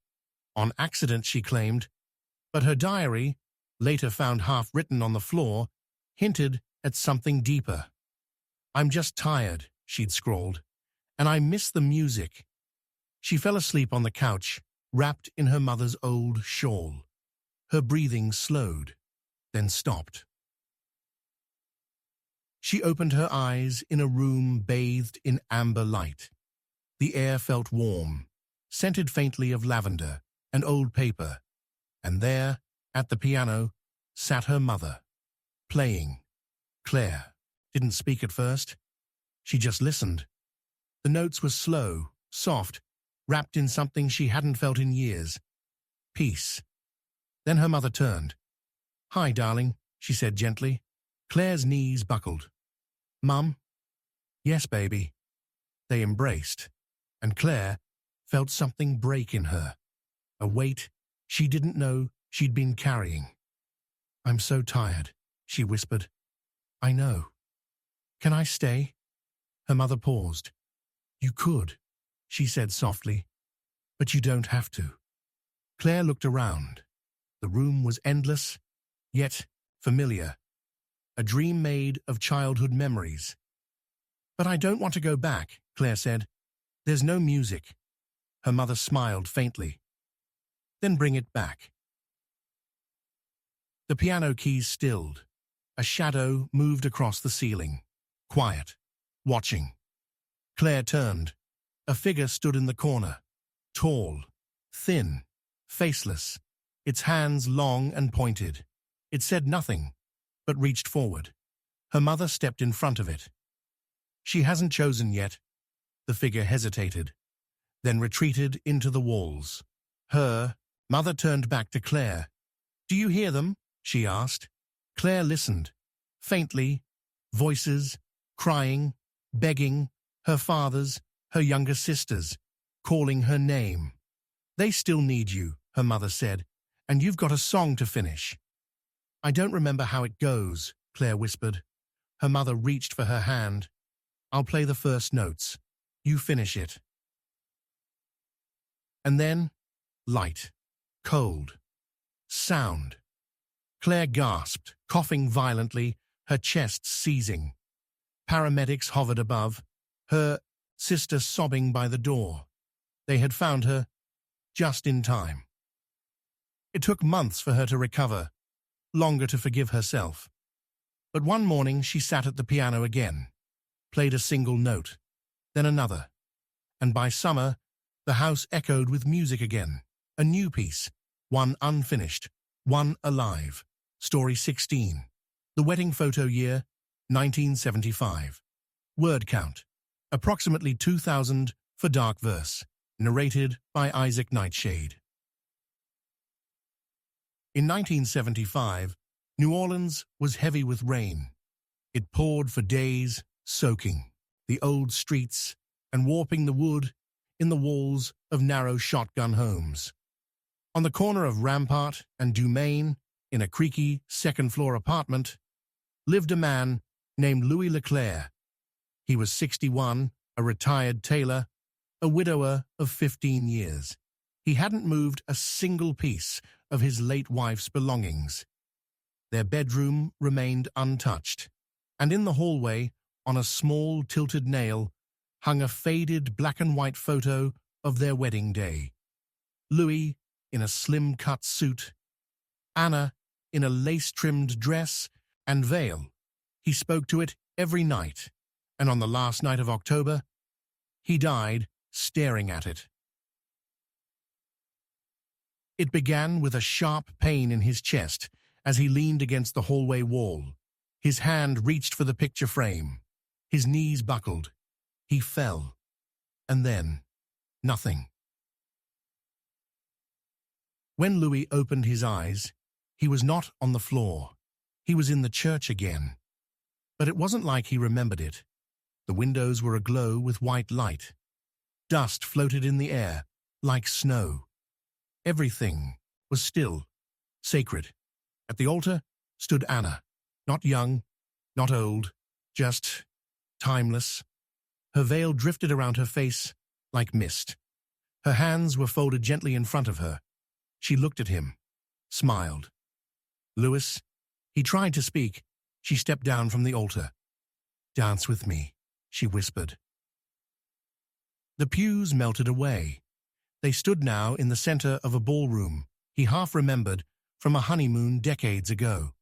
S1: On accident, she claimed, but her diary, later found half written on the floor, hinted at something deeper. "I'm just tired," she'd scrawled, "and I miss the music." She fell asleep on the couch, wrapped in her mother's old shawl. Her breathing slowed, then stopped. She opened her eyes in a room bathed in amber light. The air felt warm, scented faintly of lavender and old paper, and there, at the piano, sat her mother, playing. Claire didn't speak at first. She just listened. The notes were slow, soft, wrapped in something she hadn't felt in years. Peace. Then her mother turned. "Hi, darling," she said gently. Claire's knees buckled. "Mum?" "Yes, baby." They embraced, and Claire felt something break in her, a weight she didn't know she'd been carrying. "I'm so tired," she whispered. "I know. Can I stay?" Her mother paused. "You could," she said softly, "but you don't have to." Claire looked around. The room was endless, yet familiar, a dream made of childhood memories. "But I don't want to go back," Claire said. "There's no music." Her mother smiled faintly. "Then bring it back." The piano keys stilled. A shadow moved across the ceiling, quiet, watching. Claire turned. A figure stood in the corner, tall, thin, faceless, its hands long and pointed. It said nothing, but reached forward. Her mother stepped in front of it. "She hasn't chosen yet." The figure hesitated, then retreated into the walls. Her mother turned back to Claire. "Do you hear them?" she asked. Claire listened. Faintly, voices, crying, begging, her father's, her younger sister's, calling her name. "They still need you," her mother said, "and you've got a song to finish." "I don't remember how it goes," Claire whispered. Her mother reached for her hand. "I'll play the first notes. You finish it." And then, light, cold, sound. Claire gasped, coughing violently, her chest seizing. Paramedics hovered above, her sister sobbing by the door. They had found her just in time. It took months for her to recover, longer to forgive herself. But one morning she sat at the piano again, played a single note, then another. And by summer, the house echoed with music again, a new piece, one unfinished, one alive. Story 16. The wedding photo year, 1975. Word count, approximately 2,000 for dark verse. Narrated by Nightshade. In 1975, New Orleans was heavy with rain. It poured for days, soaking the old streets and warping the wood in the walls of narrow shotgun homes. On the corner of Rampart and Dumaine, in a creaky second-floor apartment, lived a man named Louis Leclerc. He was 61, a retired tailor, a widower of 15 years. He hadn't moved a single piece of his late wife's belongings. Their bedroom remained untouched, and in the hallway, on a small tilted nail, hung a faded black-and-white photo of their wedding day. Louis in a slim-cut suit, Anna in a lace-trimmed dress and veil. He spoke to it every night, and on the last night of October, he died staring at it. It began with a sharp pain in his chest as he leaned against the hallway wall. His hand reached for the picture frame. His knees buckled. He fell. And then, nothing. When Louis opened his eyes, he was not on the floor. He was in the church again. But it wasn't like he remembered it. The windows were aglow with white light. Dust floated in the air, like snow. Everything was still, sacred. At the altar stood Anna, not young, not old, just timeless. Her veil drifted around her face like mist. Her hands were folded gently in front of her. She looked at him, smiled. "Louis," he tried to speak. She stepped down from the altar. "Dance with me," she whispered. The pews melted away. They stood now in the center of a ballroom he half remembered from a honeymoon decades ago.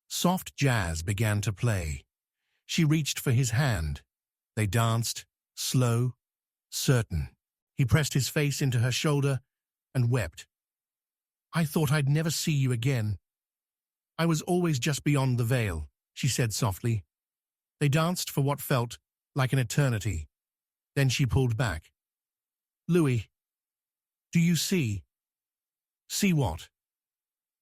S1: Soft jazz began to play. She reached for his hand. They danced, slow, certain. He pressed his face into her shoulder and wept. "I thought I'd never see you again. I was always just beyond the veil," she said softly. They danced for what felt like an eternity. Then she pulled back. "Louis, do you see?" "See what?"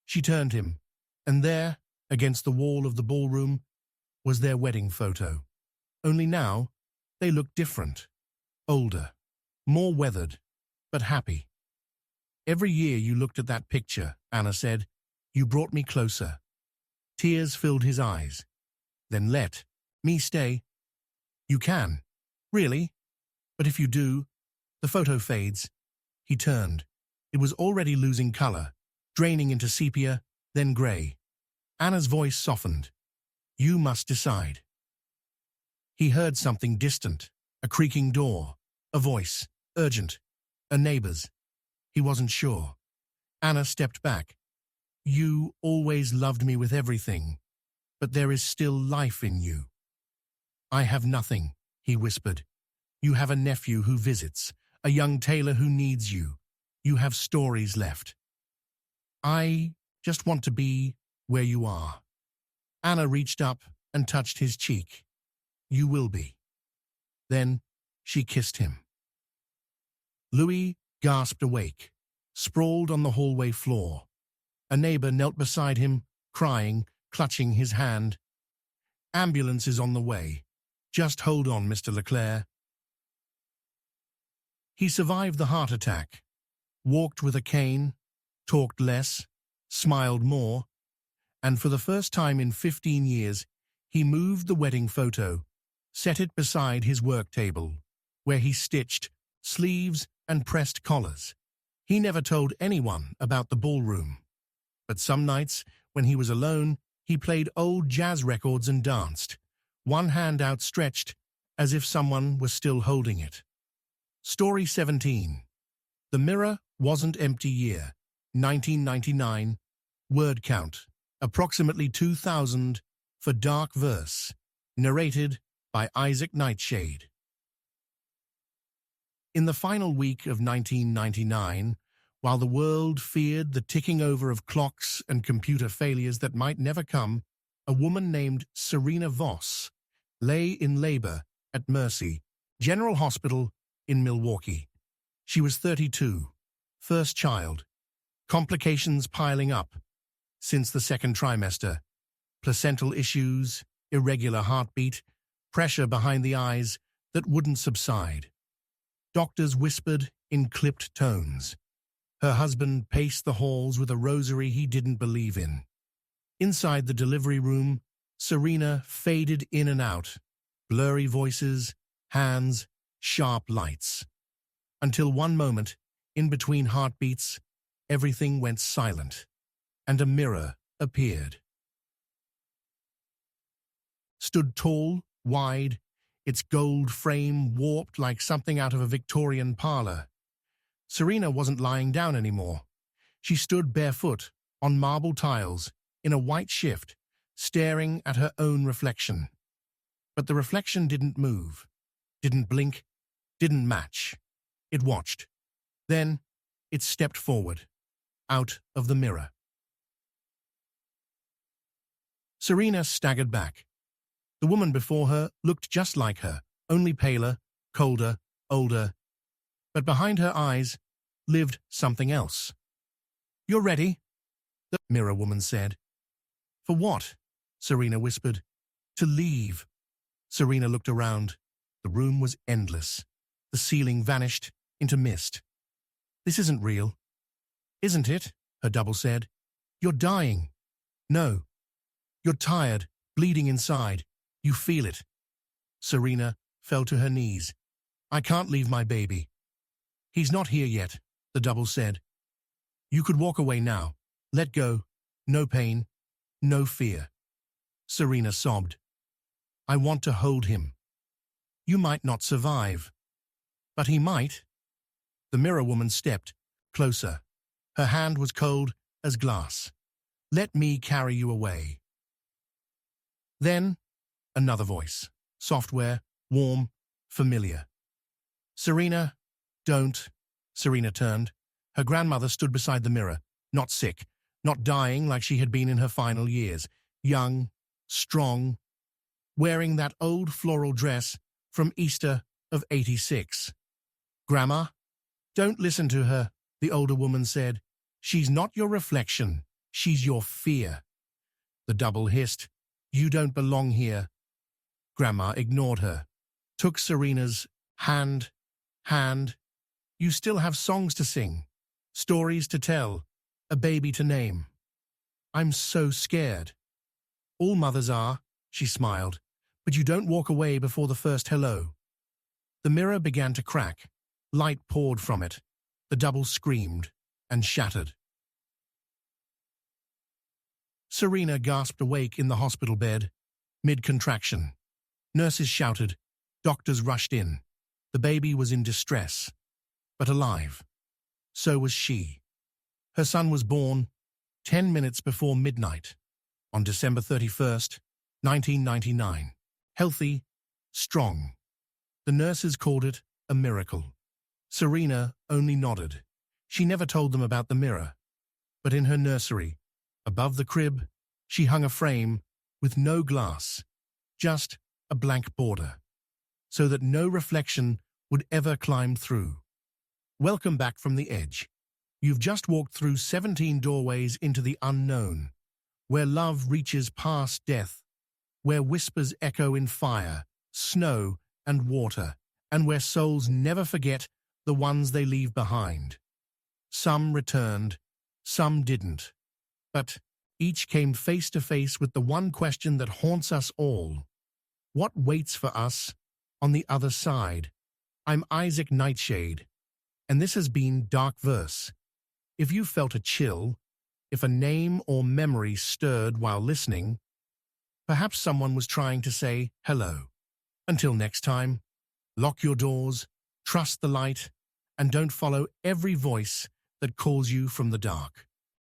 S1: She turned him, and there, against the wall of the ballroom, was their wedding photo. Only now, they looked different. Older, more weathered, but happy. "Every year you looked at that picture," Anna said, "you brought me closer." Tears filled his eyes. "Then let me stay." "You can. Really? But if you do, the photo fades." He turned. It was already losing color, draining into sepia, then gray. Anna's voice softened. "You must decide." He heard something distant, a creaking door, a voice, urgent, a neighbor's. He wasn't sure. Anna stepped back. "You always loved me with everything, but there is still life in you." "I have nothing," he whispered. "You have a nephew who visits, a young tailor who needs you. You have stories left. I just want to be where you are." Anna reached up and touched his cheek. "You will be." Then she kissed him. Louis gasped awake, sprawled on the hallway floor. A neighbor knelt beside him, crying, clutching his hand. "Ambulance is on the way. Just hold on, Mr. Leclerc." He survived the heart attack, walked with a cane, talked less, smiled more, and for the first time in 15 years, he moved the wedding photo, set it beside his work table, where he stitched sleeves and pressed collars. He never told anyone about the ballroom. But some nights, when he was alone, he played old jazz records and danced, one hand outstretched as if someone was still holding it. Story 17. The Mirror Wasn't Empty Year, 1999. Word count, approximately 2,000 for dark verse. Narrated by Isaac Nightshade. In the final week of 1999, while the world feared the ticking over of clocks and computer failures that might never come, a woman named Serena Voss lay in labor at Mercy General Hospital in Milwaukee. She was 32, first child, complications piling up since the second trimester, placental issues, irregular heartbeat, pressure behind the eyes that wouldn't subside. Doctors whispered in clipped tones. Her husband paced the halls with a rosary he didn't believe in. Inside the delivery room, Serena faded in and out, blurry voices, hands, sharp lights. Until one moment, in between heartbeats, everything went silent, and a mirror appeared. Stood tall, wide, its gold frame warped like something out of a Victorian parlor. Serena wasn't lying down anymore. She stood barefoot, on marble tiles, in a white shift, staring at her own reflection. But the reflection didn't move, didn't blink, didn't match. It watched. Then it stepped forward, out of the mirror. Serena staggered back. The woman before her looked just like her, only paler, colder, older. But behind her eyes lived something else. "You're ready?" the mirror woman said. "For what?" Serena whispered. "To leave." Serena looked around. The room was endless. The ceiling vanished into mist. "This isn't real." "Isn't it?" her double said. "You're dying." "No. You're tired, bleeding inside. You feel it." Serena fell to her knees. "I can't leave my baby." "He's not here yet," the double said. "You could walk away now. Let go. No pain. No fear." Serena sobbed. "I want to hold him." "You might not survive." "But he might." The mirror woman stepped closer. Her hand was cold as glass. "Let me carry you away." Then Another voice. Software, warm, familiar. Serena, don't. Serena turned. Her grandmother stood beside the mirror, not sick, not dying like she had been in her final years, young, strong, wearing that old floral dress from Easter of '86. Grandma, don't listen to her, the older woman said. She's not your reflection, she's your fear. The double hissed, you don't belong here. Grandma ignored her, took Serena's hand. You still have songs to sing, stories to tell, a baby to name. I'm so scared. All mothers are, she smiled, but you don't walk away before the first hello. The mirror began to crack. Light poured from it. The double screamed and shattered. Serena gasped awake in the hospital bed, mid-contraction. Nurses shouted. Doctors rushed in. The baby was in distress, but alive. So was she. Her son was born 10 minutes before midnight, on December 31st, 1999. Healthy, strong. The nurses called it a miracle. Serena only nodded. She never told them about the mirror. But in her nursery, above the crib, she hung a frame with no glass, just a blank border, so that no reflection would ever climb through. Welcome back from the edge. You've just walked through 17 doorways into the unknown, where love reaches past death, where whispers echo in fire, snow, and water, and where souls never forget the ones they leave behind. Some returned, some didn't, but each came face to face with the one question that haunts us all. What waits for us on the other side? I'm Isaac Nightshade, and this has been Dark Verse. If you felt a chill, if a name or memory stirred while listening, perhaps someone was trying to say hello. Until next time, lock your doors, trust the light, and don't follow every voice that calls you from the dark.